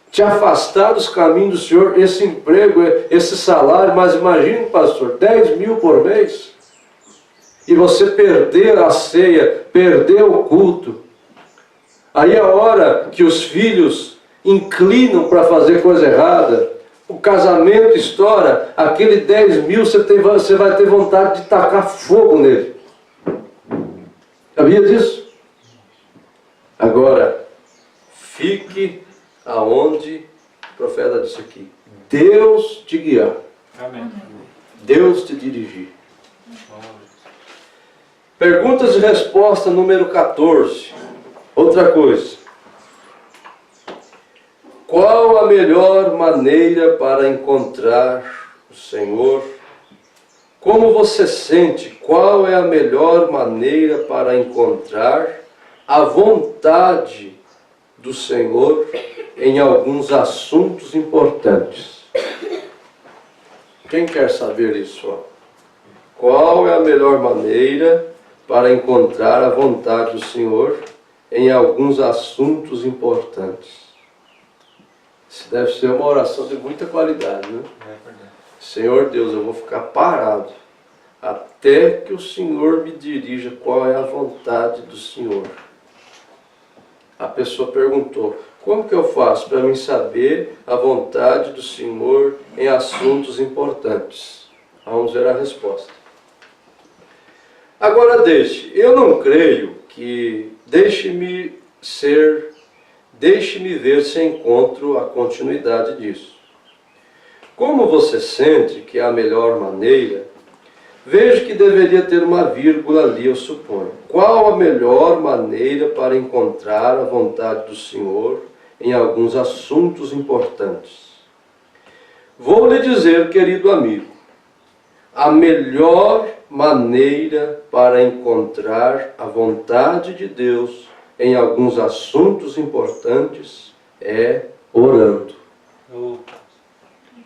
Te afastar dos caminhos do Senhor, esse emprego, esse salário, mas imagine, pastor, 10 mil por mês, e você perder a ceia, perder o culto, aí é a hora que os filhos inclinam para fazer coisa errada, o casamento estoura, aquele 10 mil você vai ter vontade de tacar fogo nele. Sabia disso? Agora, fique aonde o profeta disse aqui, Deus te guiar. Amém. Deus te dirigir. Perguntas e resposta número 14. Outra coisa. Qual a melhor maneira para encontrar o Senhor? Como você sente? Qual é a melhor maneira para encontrar a vontade do Senhor em alguns assuntos importantes? Quem quer saber isso? Ó? Qual é a melhor maneira para encontrar a vontade do Senhor em alguns assuntos importantes? Isso deve ser uma oração de muita qualidade, né? Senhor Deus, eu vou ficar parado até que o Senhor me dirija qual é a vontade do Senhor. A pessoa perguntou, como que eu faço para mim saber a vontade do Senhor em assuntos importantes? Vamos ver a resposta. Agora eu não creio que deixe-me ver se encontro a continuidade disso. Como você sente que é a melhor maneira, vejo que deveria ter uma vírgula ali, eu suponho. Qual a melhor maneira para encontrar a vontade do Senhor em alguns assuntos importantes? Vou lhe dizer, querido amigo, a melhor maneira para encontrar a vontade de Deus em alguns assuntos importantes é orando.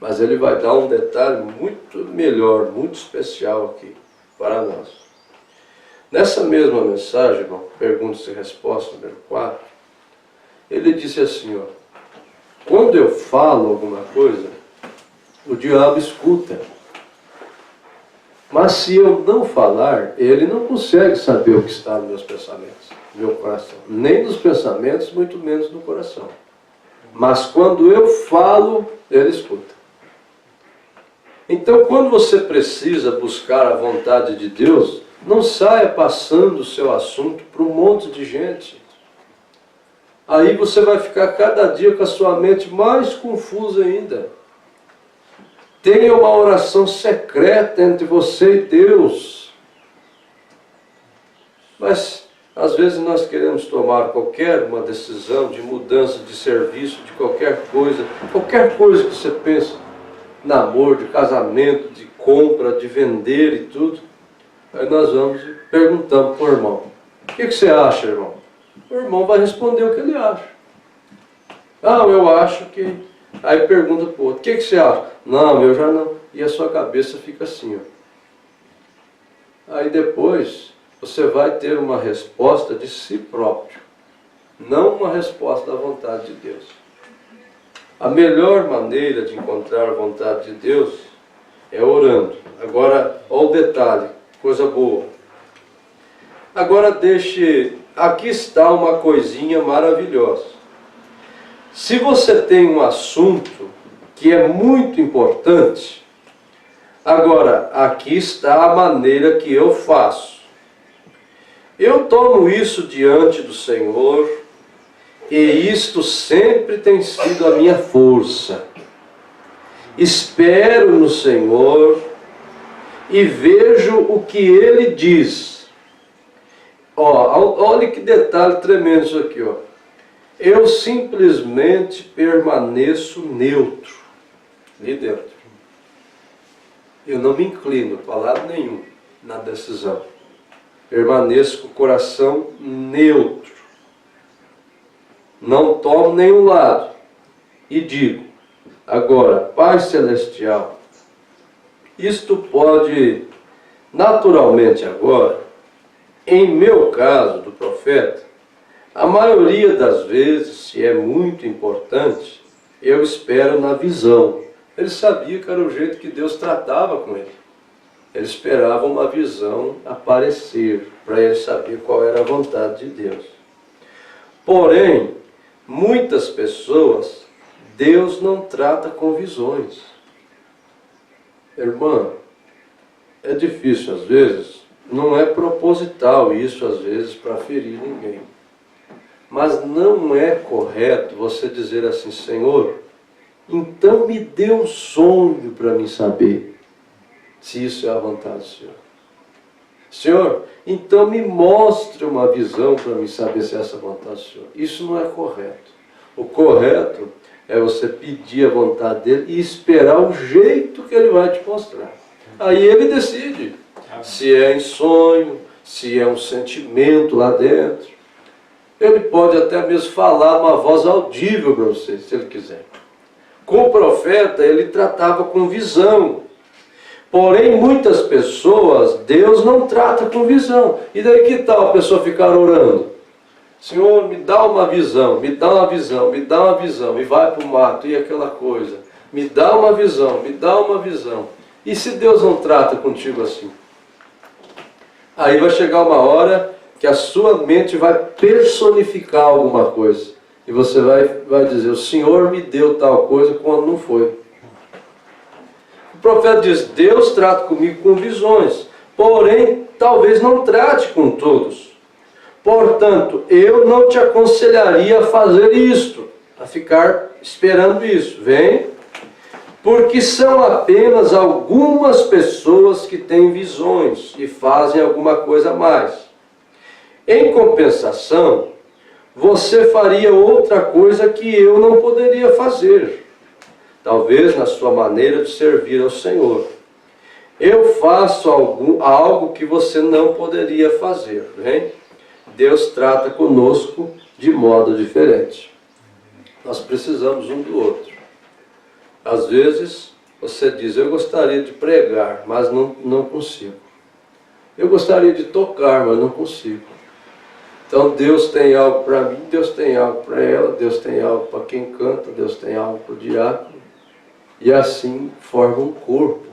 Mas ele vai dar um detalhe muito melhor, muito especial aqui para nós. Nessa mesma mensagem, irmão, perguntas e respostas, número 4, ele disse assim, ó, quando eu falo alguma coisa, o diabo escuta. Mas se eu não falar, ele não consegue saber o que está nos meus pensamentos, no meu coração. Nem nos pensamentos, muito menos no coração. Mas quando eu falo, ele escuta. Então, quando você precisa buscar a vontade de Deus, Não saia passando o seu assunto para um monte de gente. Aí você vai ficar cada dia com a sua mente mais confusa ainda. Tenha uma oração secreta entre você e Deus. Mas, às vezes, nós queremos tomar qualquer uma decisão de mudança de serviço, de qualquer coisa que você pense, namoro, de casamento, de compra, de vender e tudo. Aí nós vamos e perguntamos para o irmão: o que você acha, irmão? O irmão vai responder o que ele acha. Ah, eu acho que... Aí pergunta para o outro: o que você acha? Não, eu já não. E a sua cabeça fica assim, ó. Aí depois você vai ter uma resposta de si próprio, não uma resposta da vontade de Deus. A melhor maneira de encontrar a vontade de Deus é orando. Agora, olha o detalhe, coisa boa. Agora aqui está uma coisinha maravilhosa. Se você tem um assunto que é muito importante, agora, aqui está a maneira que eu faço. Eu tomo isso diante do Senhor, e isto sempre tem sido a minha força. Espero no Senhor e vejo o que Ele diz. Olha que detalhe tremendo isso aqui, ó. Eu simplesmente permaneço neutro, ali dentro. Eu não me inclino para lado nenhum na decisão. Permaneço com o coração neutro. Não tomo nenhum lado. E digo: agora, Pai Celestial, isto pode, naturalmente agora, em meu caso, do profeta, a maioria das vezes, se é muito importante, eu espero na visão. Ele sabia que era o jeito que Deus tratava com ele. Ele esperava uma visão aparecer, para ele saber qual era a vontade de Deus. Porém, muitas pessoas, Deus não trata com visões. Irmã, é difícil às vezes, não é proposital isso às vezes para ferir ninguém. Mas não é correto você dizer assim: Senhor, então me dê um sonho para mim saber se isso é a vontade do Senhor. Senhor, então me mostre uma visão para mim saber se é essa a vontade do Senhor. Isso não é correto. O correto é você pedir a vontade dele e esperar o jeito que ele vai te mostrar. Aí ele decide se é em sonho, se é um sentimento lá dentro. Ele pode até mesmo falar uma voz audível para você, se ele quiser. Com o profeta, ele tratava com visão. Porém, muitas pessoas, Deus não trata com visão. E daí que tal a pessoa ficar orando? Senhor, me dá uma visão, me dá uma visão, me dá uma visão. E vai para o mato, e aquela coisa. Me dá uma visão, me dá uma visão. E se Deus não trata contigo assim? Aí vai chegar uma hora que a sua mente vai personificar alguma coisa. E você vai dizer: o Senhor me deu tal coisa quando não foi. O profeta diz: Deus trata comigo com visões, porém, talvez não trate com todos. Portanto, eu não te aconselharia a fazer isto, a ficar esperando isso. Vem, porque são apenas algumas pessoas que têm visões e fazem alguma coisa a mais. Em compensação, você faria outra coisa que eu não poderia fazer. Talvez na sua maneira de servir ao Senhor. Eu faço algo que você não poderia fazer. Hein? Deus trata conosco de modo diferente. Nós precisamos um do outro. Às vezes, você diz: eu gostaria de pregar, mas não consigo. Eu gostaria de tocar, mas não consigo. Então Deus tem algo para mim, Deus tem algo para ela, Deus tem algo para quem canta, Deus tem algo para o diácono. E assim forma um corpo.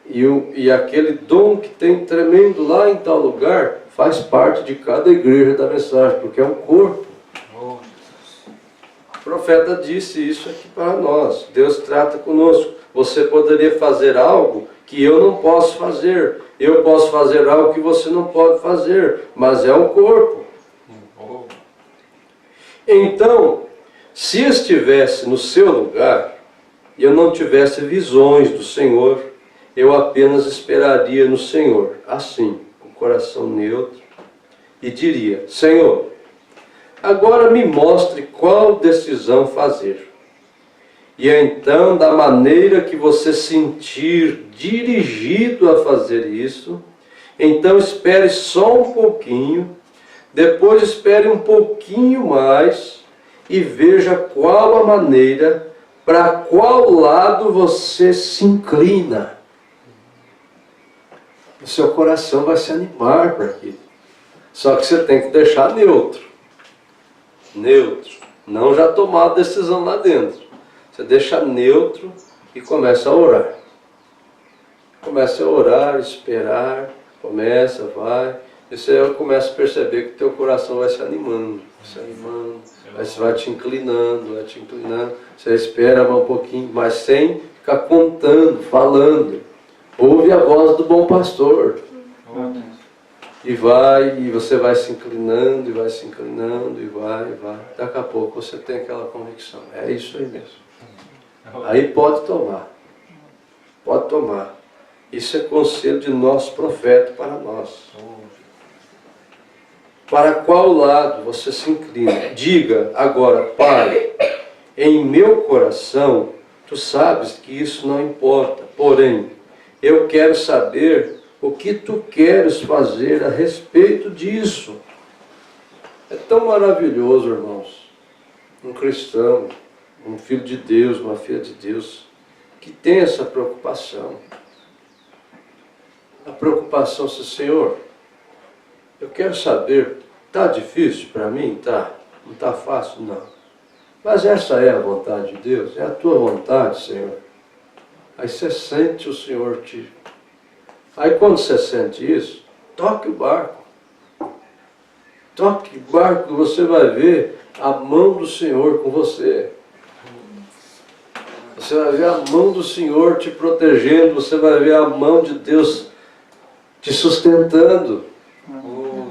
E aquele dom que tem tremendo lá em tal lugar faz parte de cada igreja da mensagem, porque é um corpo. profeta disse isso aqui para nós. Deus trata conosco. Você poderia fazer algo que eu não posso fazer. Eu posso fazer algo que você não pode fazer. Mas é um corpo. Então, se estivesse no seu lugar e eu não tivesse visões do Senhor, eu apenas esperaria no Senhor, assim, com o coração neutro, e diria: Senhor, agora me mostre qual decisão fazer. E então, da maneira que você sentir dirigido a fazer isso, então espere só um pouquinho, depois espere um pouquinho mais e veja qual a maneira, para qual lado você se inclina. O seu coração vai se animar para aquilo. Só que você tem que deixar neutro. Neutro. Não já tomar a decisão lá dentro. Você deixa neutro e começa a orar. Começa a orar, esperar, começa, vai. E você começa a perceber que o teu coração vai se animando. Aí você vai te inclinando, vai te inclinando. Você espera mais um pouquinho, mas sem ficar contando, falando. Ouve a voz do bom pastor. E vai, e você vai se inclinando, e vai se inclinando, e vai. Daqui a pouco você tem aquela convicção. É isso aí mesmo. Aí pode tomar. Pode tomar. Isso é conselho de nosso profeta para nós. Para qual lado você se inclina? Diga agora: Pai, em meu coração, tu sabes que isso não importa. Porém, eu quero saber o que tu queres fazer a respeito disso. É tão maravilhoso, irmãos, um cristão, um filho de Deus, uma filha de Deus, que tem essa preocupação. A preocupação, se Senhor, eu quero saber, está difícil para mim? Tá. Não está fácil? Não. Mas essa é a vontade de Deus? É a tua vontade, Senhor? Aí você sente o Senhor te... Aí quando você sente isso, toque o barco. Toque o barco, você vai ver a mão do Senhor com você. Você vai ver a mão do Senhor te protegendo, você vai ver a mão de Deus te sustentando.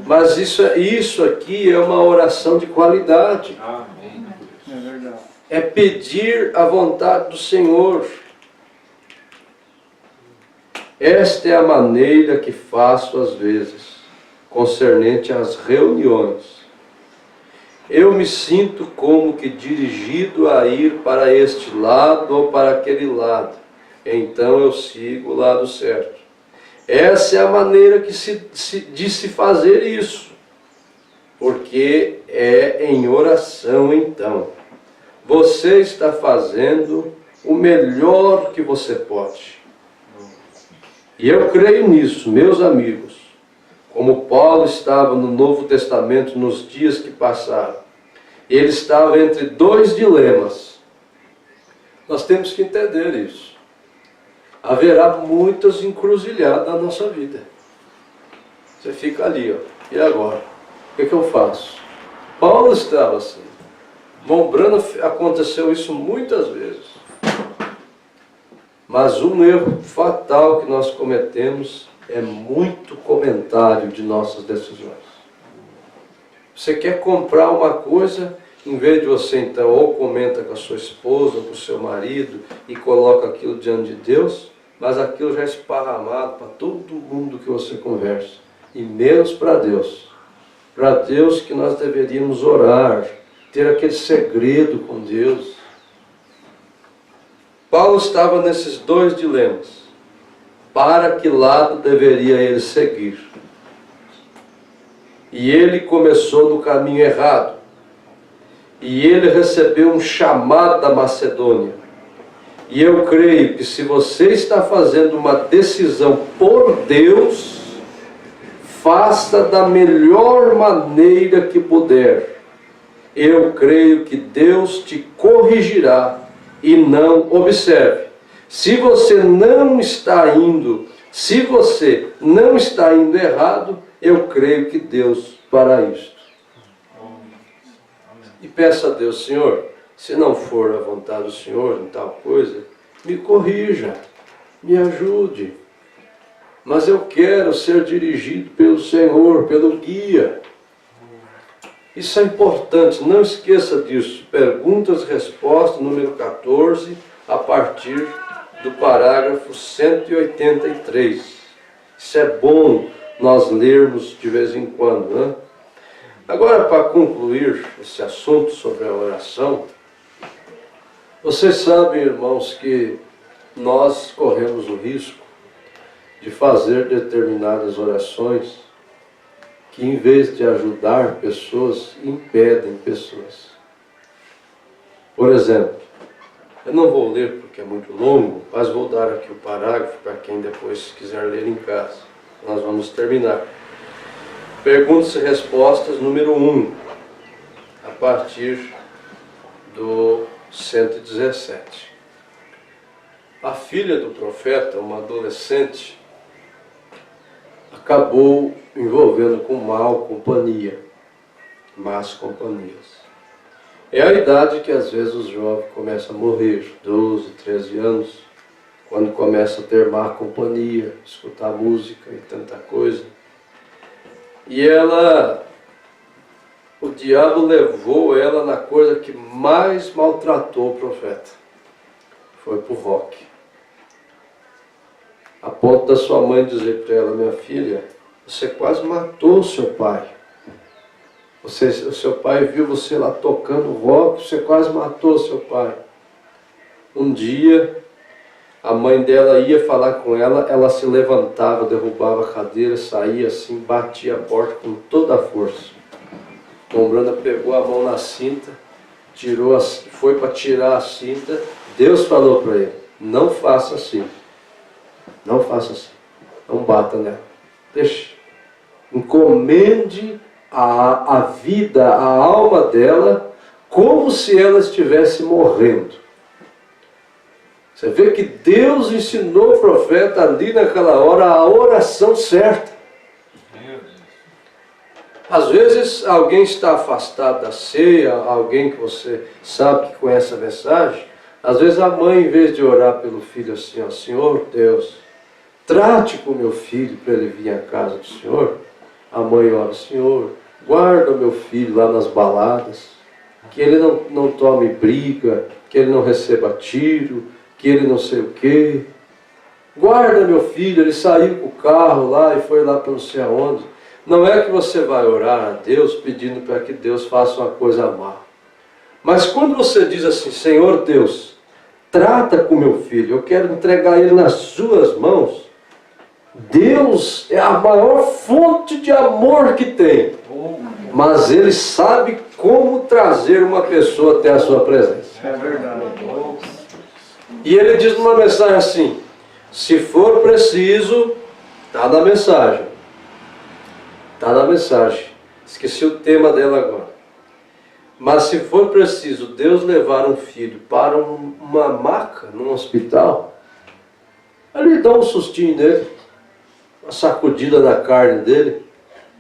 Mas isso aqui é uma oração de qualidade. Amém. É verdade. É pedir a vontade do Senhor. Esta é a maneira que faço às vezes, concernente às reuniões. Eu me sinto como que dirigido a ir para este lado ou para aquele lado. Então eu sigo o lado certo. Essa é a maneira de se fazer isso. Porque é em oração então. Você está fazendo o melhor que você pode. E eu creio nisso, meus amigos. Como Paulo estava no Novo Testamento nos dias que passaram. Ele estava entre dois dilemas. Nós temos que entender isso. Haverá muitas encruzilhadas na nossa vida. Você fica ali, ó. E agora? O que eu faço? Paulo estava assim. Mombrana aconteceu isso muitas vezes. Mas um erro fatal que nós cometemos é muito comentário de nossas decisões. Você quer comprar uma coisa, em vez de você então ou comenta com a sua esposa, ou com o seu marido e coloca aquilo diante de Deus, mas aquilo já é esparramado para todo mundo que você conversa, e menos para Deus. Para Deus que nós deveríamos orar, ter aquele segredo com Deus. Paulo estava nesses dois dilemas. Para que lado deveria ele seguir? E ele começou no caminho errado. E ele recebeu um chamado da Macedônia. E eu creio que se você está fazendo uma decisão por Deus, faça da melhor maneira que puder. Eu creio que Deus te corrigirá. E não, observe, se você não está indo errado, eu creio que Deus fará isto. E peça a Deus: Senhor, Se não for a vontade do Senhor em tal coisa, me corrija, me ajude. Mas eu quero ser dirigido pelo Senhor, pelo guia. Isso é importante, não esqueça disso. Perguntas, respostas, número 14, a partir do parágrafo 183. Isso é bom nós lermos de vez em quando, né? Agora, para concluir esse assunto sobre a oração, vocês sabem, irmãos, que nós corremos o risco de fazer determinadas orações que, em vez de ajudar pessoas, impedem pessoas. Por exemplo, eu não vou ler porque é muito longo, mas vou dar aqui o parágrafo para quem depois quiser ler em casa. Nós vamos terminar. Perguntas e respostas, número 1, a partir do 117. A filha do profeta, uma adolescente, acabou envolvendo com más companhias. É a idade que às vezes os jovens começam a morrer, 12, 13 anos, quando começa a ter má companhia, escutar música e tanta coisa. E o diabo levou ela na coisa que mais maltratou o profeta. Foi pro rock. A ponto da sua mãe dizer para ela: minha filha, você quase matou o seu pai. O seu pai viu você lá tocando rock, você quase matou o seu pai. Um dia, a mãe dela ia falar com ela, ela se levantava, derrubava a cadeira, saía assim, batia a porta com toda a força. Tom Branda pegou a mão na cinta, foi para tirar a cinta. Deus falou para ele: não faça assim. Não faça assim. Não bata nela. Deixe. Encomende a vida, a alma dela, como se ela estivesse morrendo. Você vê que Deus ensinou o profeta ali naquela hora a oração certa. Às vezes alguém está afastado da ceia, alguém que você sabe que conhece a mensagem. Às vezes a mãe, em vez de orar pelo filho assim, ó: Senhor Deus, trate com meu filho para ele vir à casa do Senhor. A mãe ora: Senhor, guarda o meu filho lá nas baladas, que ele não tome briga, que ele não receba tiro, que ele não sei o quê. Guarda meu filho, ele saiu com o carro lá e foi lá para não sei aonde. Não é que você vai orar a Deus pedindo para que Deus faça uma coisa má. Mas quando você diz assim: Senhor Deus, trata com meu filho, eu quero entregar ele nas suas mãos. Deus é a maior fonte de amor que tem. Mas Ele sabe como trazer uma pessoa até a sua presença. É verdade. E Ele diz numa mensagem assim: se for preciso, está na mensagem. Está na mensagem. Esqueci o tema dela agora. Mas se for preciso Deus levar um filho para uma maca, num hospital, Ele dá um sustinho nele, uma sacudida na carne dele,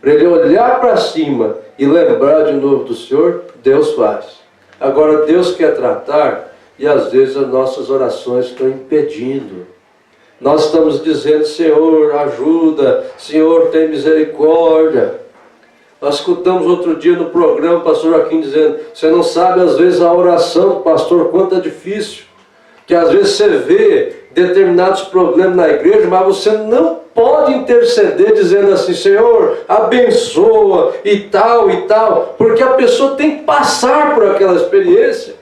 para ele olhar para cima e lembrar de novo do Senhor. Deus faz. Agora Deus quer tratar, e às vezes as nossas orações estão impedindo. Nós estamos dizendo: Senhor, ajuda, Senhor, tem misericórdia. Nós escutamos outro dia no programa o pastor Joaquim dizendo: você não sabe às vezes a oração, pastor, quanto é difícil. Que às vezes você vê determinados problemas na igreja, mas você não pode interceder dizendo assim: Senhor, abençoa e tal, porque a pessoa tem que passar por aquela experiência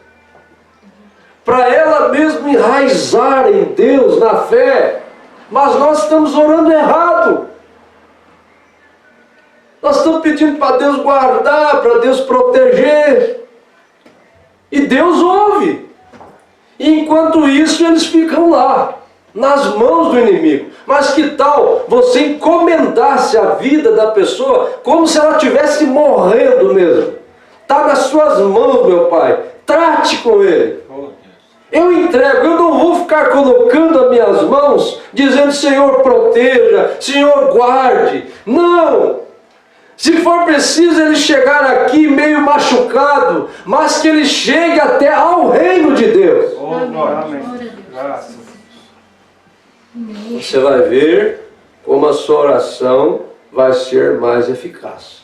para ela mesma enraizar em Deus, na fé. Mas nós estamos orando errado. Nós estamos pedindo para Deus guardar, para Deus proteger. E Deus ouve. E enquanto isso eles ficam lá, nas mãos do inimigo. Mas que tal você encomendasse a vida da pessoa como se ela estivesse morrendo mesmo? Está nas suas mãos, meu Pai. Trate com ele. Eu entrego, eu não vou ficar colocando as minhas mãos, dizendo: Senhor, proteja, Senhor, guarde. Não! Se for preciso ele chegar aqui meio machucado, mas que ele chegue até ao reino de Deus. Amém. Graças. Você vai ver como a sua oração vai ser mais eficaz.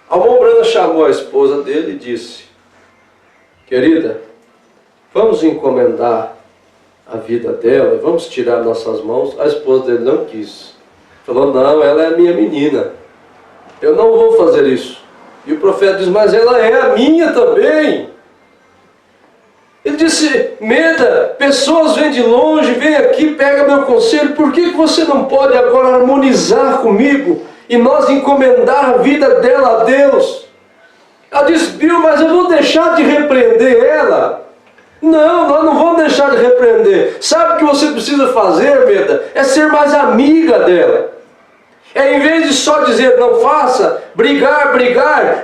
A Mombrana chamou a esposa dele e disse: querida, vamos encomendar a vida dela, vamos tirar nossas mãos. A esposa dele não quis. Falou: não, ela é a minha menina, eu não vou fazer isso. E o profeta diz: mas ela é a minha também. Ele disse: Meda, pessoas vêm de longe, vêm aqui, pega meu conselho, por que você não pode agora harmonizar comigo e nós encomendar a vida dela a Deus? Ela disse: Bill, mas eu vou deixar de repreender ela? Não, nós não vamos deixar de repreender. Sabe o que você precisa fazer, Meda? É ser mais amiga dela. É, em vez de só dizer não faça, brigar,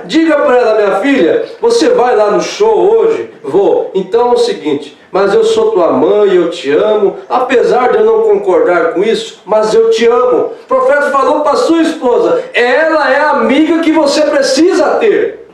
diga para ela: minha filha, você vai lá no show hoje? Vou. Então é o seguinte, mas eu sou tua mãe, eu te amo, apesar de eu não concordar com isso, mas eu te amo. O profeta falou para sua esposa: ela é a amiga que você precisa ter.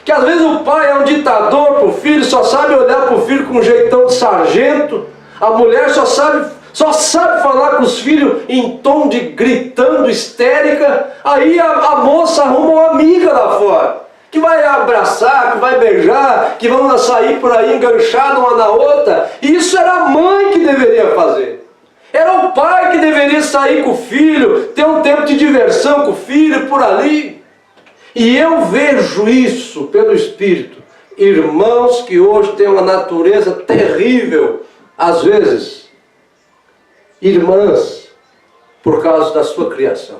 Que às vezes o pai é um ditador para o filho, só sabe olhar para o filho com um jeitão de sargento. A mulher só sabe falar com os filhos em tom de gritando, histérica. Aí a moça arruma uma amiga lá fora, que vai abraçar, que vai beijar, que vão sair por aí enganchados uma na outra. E isso era a mãe que deveria fazer. Era o pai que deveria sair com o filho, ter um tempo de diversão com o filho por ali. E eu vejo isso pelo Espírito. Irmãos que hoje têm uma natureza terrível, às vezes, irmãs, por causa da sua criação.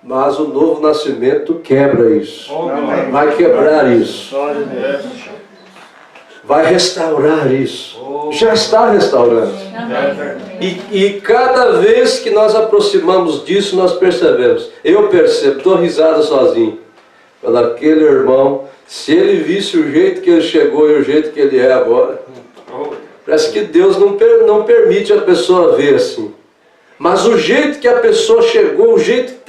Mas o novo nascimento quebra isso. Vai quebrar isso. Vai restaurar isso. Já está restaurando. E cada vez que nós aproximamos disso, nós percebemos. Eu percebo, dou risada sozinho. Fala: aquele irmão, se ele visse o jeito que ele chegou e o jeito que ele é agora, parece que Deus não permite a pessoa ver assim. Mas o jeito que a pessoa chegou,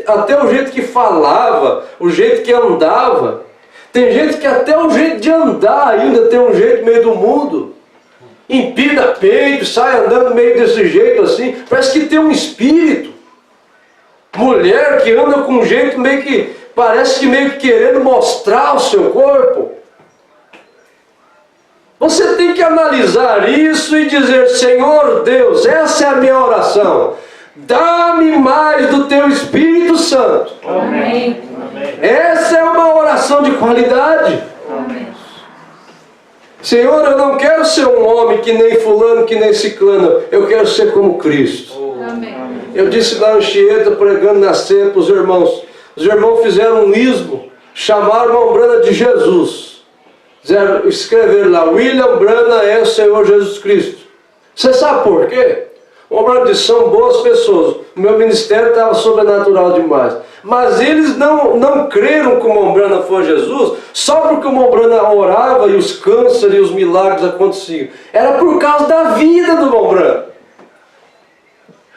até o jeito que falava, o jeito que andava. Tem gente que até o jeito de andar ainda tem um jeito meio do mundo. Empina peito, sai andando meio desse jeito assim. Parece que tem um espírito. Mulher que anda com um jeito meio que, parece que meio que querendo mostrar o seu corpo. Você tem que analisar isso e dizer: Senhor Deus, essa é a minha oração. Dá-me mais do teu Espírito Santo. Amém. Essa é uma oração de qualidade. Amém. Senhor, eu não quero ser um homem que nem fulano, que nem ciclano. Eu quero ser como Cristo. Amém. Eu disse lá em Anchieta, pregando na ceia para os irmãos. Os irmãos fizeram um ismo, chamaram uma Mombrana de Jesus. Escreveram lá: William Brana é o Senhor Jesus Cristo. Você sabe por quê? Mombrana disse: são boas pessoas. O meu ministério estava sobrenatural demais. Mas eles não creram que o Mombrana foi Jesus só porque o Mombrana orava e os cânceres e os milagres aconteciam. Era por causa da vida do Mombrana.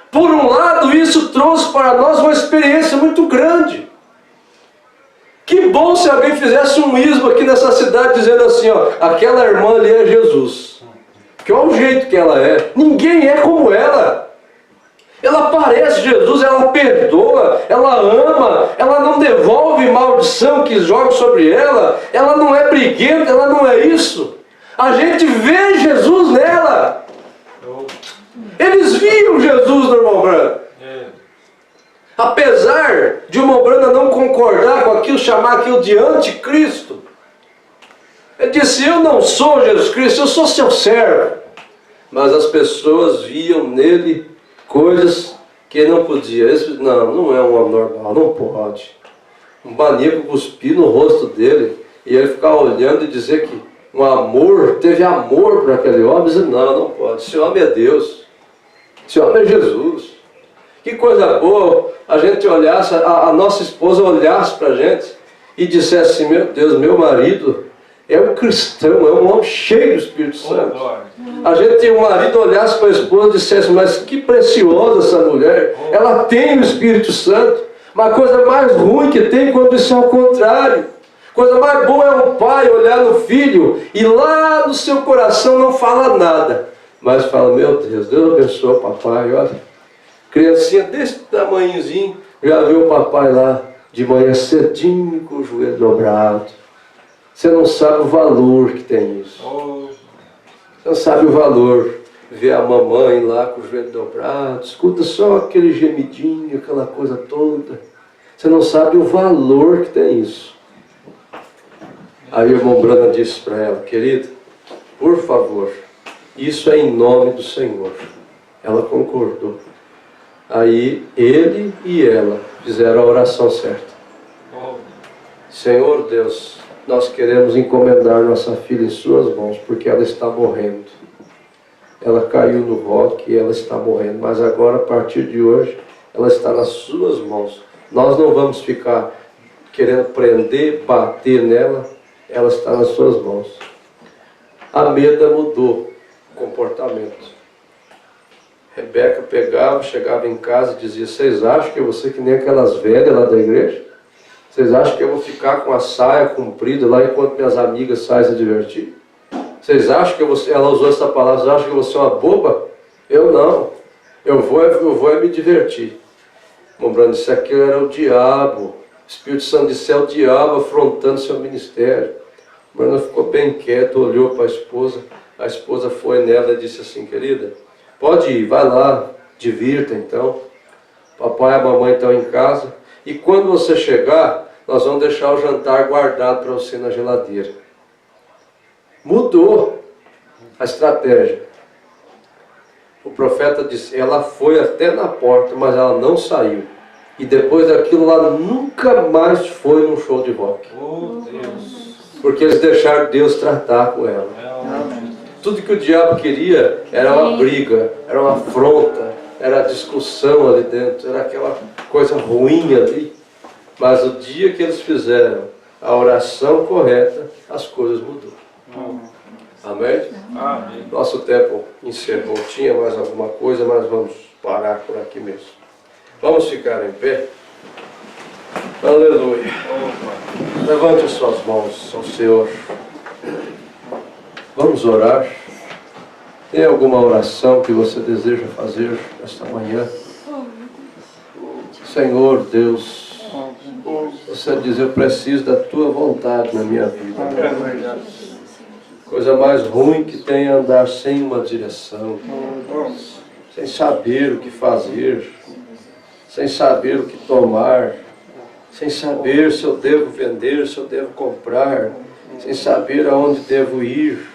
Por um lado, isso trouxe para nós uma experiência muito grande. Que bom se alguém fizesse um ismo aqui nessa cidade dizendo assim: ó, aquela irmã ali é Jesus. Que olha o jeito que ela é. Ninguém é como ela. Ela parece Jesus, ela perdoa, ela ama, ela não devolve maldição que joga sobre ela, ela não é briguenta, ela não é isso. A gente vê Jesus nela. Eles viam Jesus no Mombrana. Apesar de o Mombrana não concordar com aquilo, chamar aquilo de anticristo, ele disse: eu não sou Jesus Cristo, eu sou seu servo. Mas as pessoas viam nele coisas que ele não podia. Não é um homem normal, não pode. Um maníaco cuspir no rosto dele e ele ficar olhando e dizer que um amor, teve amor para aquele homem. Dizer: não pode. Esse homem é Deus, esse homem é Jesus. Que coisa boa a gente olhasse, a nossa esposa olhasse para a gente e dissesse assim: meu Deus, meu marido é um cristão, é um homem cheio do Espírito Santo. A gente tem um marido olhasse para a esposa e dissesse, mas que preciosa essa mulher, ela tem o Espírito Santo. Mas a coisa mais ruim que tem quando isso é ao contrário. Coisa mais boa é um pai olhar no filho e lá no seu coração não fala nada. Mas fala, meu Deus, Deus abençoe o papai, olha. Criancinha desse tamanhozinho, já viu o papai lá de manhã cedinho com o joelho dobrado. Você não sabe o valor que tem isso. Você não sabe o valor. Ver a mamãe lá com o joelho dobrado, escuta só aquele gemidinho, aquela coisa toda. Você não sabe o valor que tem isso. Aí o irmão Brana disse para ela, querida, por favor, isso é em nome do Senhor. Ela concordou. Aí ele e ela fizeram a oração certa. Senhor Deus, nós queremos encomendar nossa filha em suas mãos, porque ela está morrendo. Ela caiu no rock e ela está morrendo, mas agora, a partir de hoje, ela está nas suas mãos. Nós não vamos ficar querendo prender, bater nela, ela está nas suas mãos. A Meda mudou o comportamento. Rebeca pegava, chegava em casa e dizia, vocês acham que eu vou ser que nem aquelas velhas lá da igreja? Vocês acham que eu vou ficar com a saia comprida lá enquanto minhas amigas saem se divertir? Vocês acham que eu vou ser, ela usou essa palavra, vocês acham que eu vou ser uma boba? Eu não. Eu vou me divertir. Lembrando, isso aqui era o diabo. O Espírito Santo disse, é o diabo afrontando seu ministério. A Bruna ficou bem quieta, olhou para a esposa foi nela e disse assim, querida, pode ir, vai lá, divirta então. Papai e a mamãe estão em casa. E quando você chegar, nós vamos deixar o jantar guardado para você na geladeira. Mudou a estratégia. O profeta disse, ela foi até na porta, mas ela não saiu. E depois daquilo lá nunca mais foi num show de rock. Oh, Deus. Porque eles deixaram Deus tratar com ela. Tudo que o diabo queria era uma briga, era uma afronta, era discussão ali dentro, era aquela coisa ruim ali. Mas o dia que eles fizeram a oração correta, as coisas mudaram. Amém? Amém. Nosso tempo encerrou. Tinha mais alguma coisa, mas vamos parar por aqui mesmo. Vamos ficar em pé? Aleluia. Levante as suas mãos ao Senhor. Vamos orar. Tem alguma oração que você deseja fazer esta manhã? Senhor Deus, você diz, eu preciso da tua vontade na minha vida. Coisa mais ruim que tem é andar sem uma direção, sem saber o que fazer, sem saber o que tomar, sem saber se eu devo vender, se eu devo comprar, sem saber aonde devo ir.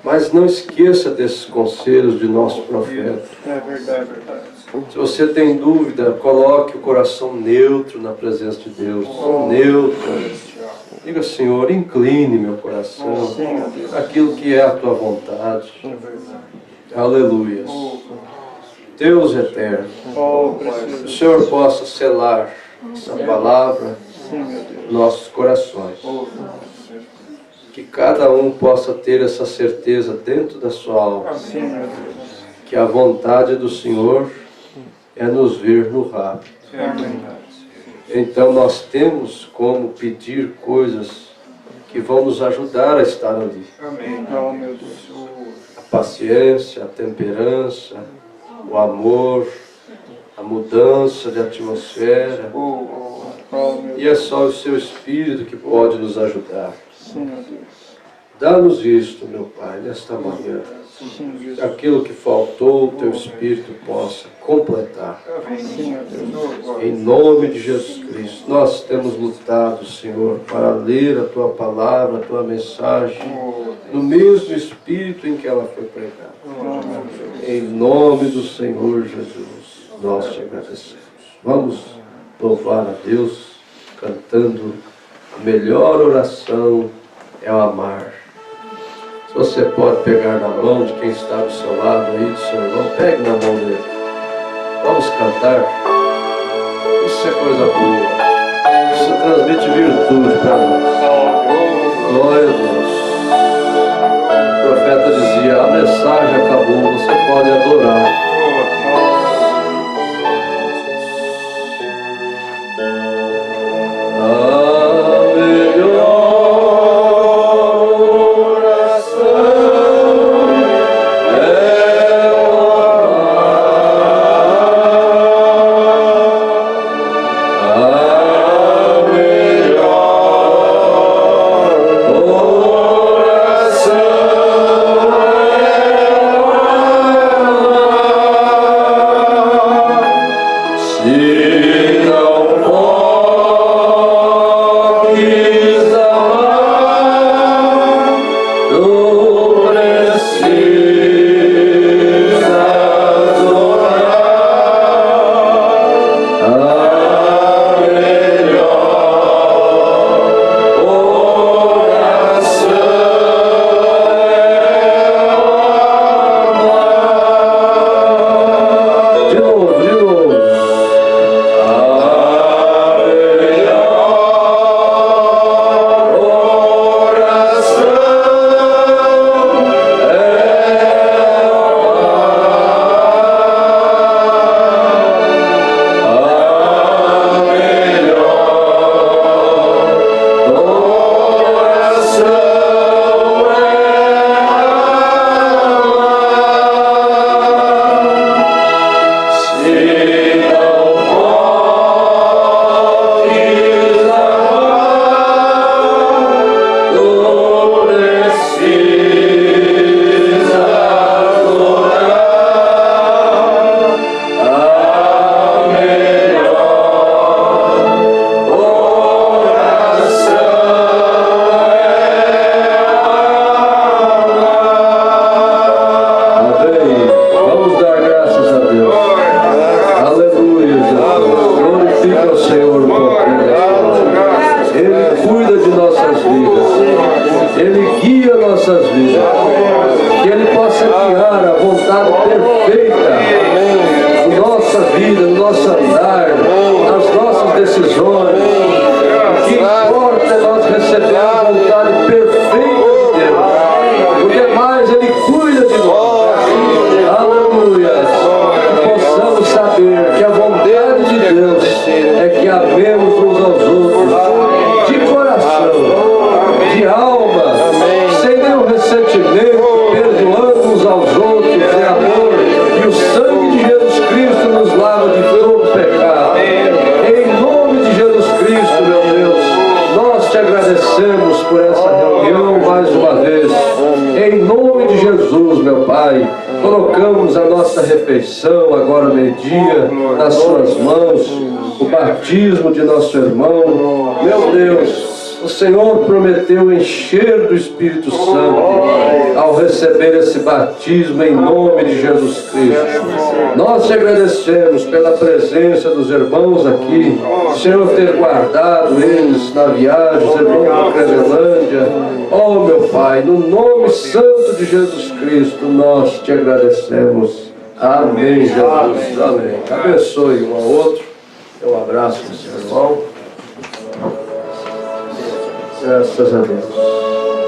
Mas não esqueça desses conselhos de nosso profeta. É verdade, verdade. Se você tem dúvida, coloque o coração neutro na presença de Deus. Neutro. Diga, Senhor, incline meu coração aquilo que é a tua vontade. Aleluia. Deus eterno, o Senhor possa selar essa palavra em nossos corações. Que cada um possa ter essa certeza dentro da sua alma. Que a vontade do Senhor é nos ver no rapto. Então nós temos como pedir coisas que vão nos ajudar a estar ali. Amém. Oh, meu Deus. A paciência, a temperança, o amor, a mudança de atmosfera. E é só o seu Espírito que pode nos ajudar. Dá-nos isto, meu Pai, nesta manhã. Aquilo que faltou, o teu Espírito possa completar. Em nome de Jesus Cristo, nós temos lutado, Senhor, para ler a tua palavra, a tua mensagem, no mesmo Espírito em que ela foi pregada. Em nome do Senhor Jesus, nós te agradecemos. Vamos louvar a Deus, cantando a melhor oração é o amar. Se você pode pegar na mão de quem está do seu lado aí, do seu irmão, pegue na mão dele. Vamos cantar. Isso é coisa boa. Isso transmite virtude para nós. Glória a Deus. O profeta dizia, a mensagem acabou, você pode adorar. Nas suas mãos, o batismo de nosso irmão. Meu Deus, o Senhor prometeu encher do Espírito Santo ao receber esse batismo em nome de Jesus Cristo. Nós te agradecemos pela presença dos irmãos aqui, Senhor, ter guardado eles na viagem, os irmãos da Clevelândia. Oh, meu Pai, no nome santo de Jesus Cristo, nós te agradecemos. Amém, Jesus. Amém. Abençoe um ao outro. Um abraço do seu irmão. Graças a Deus.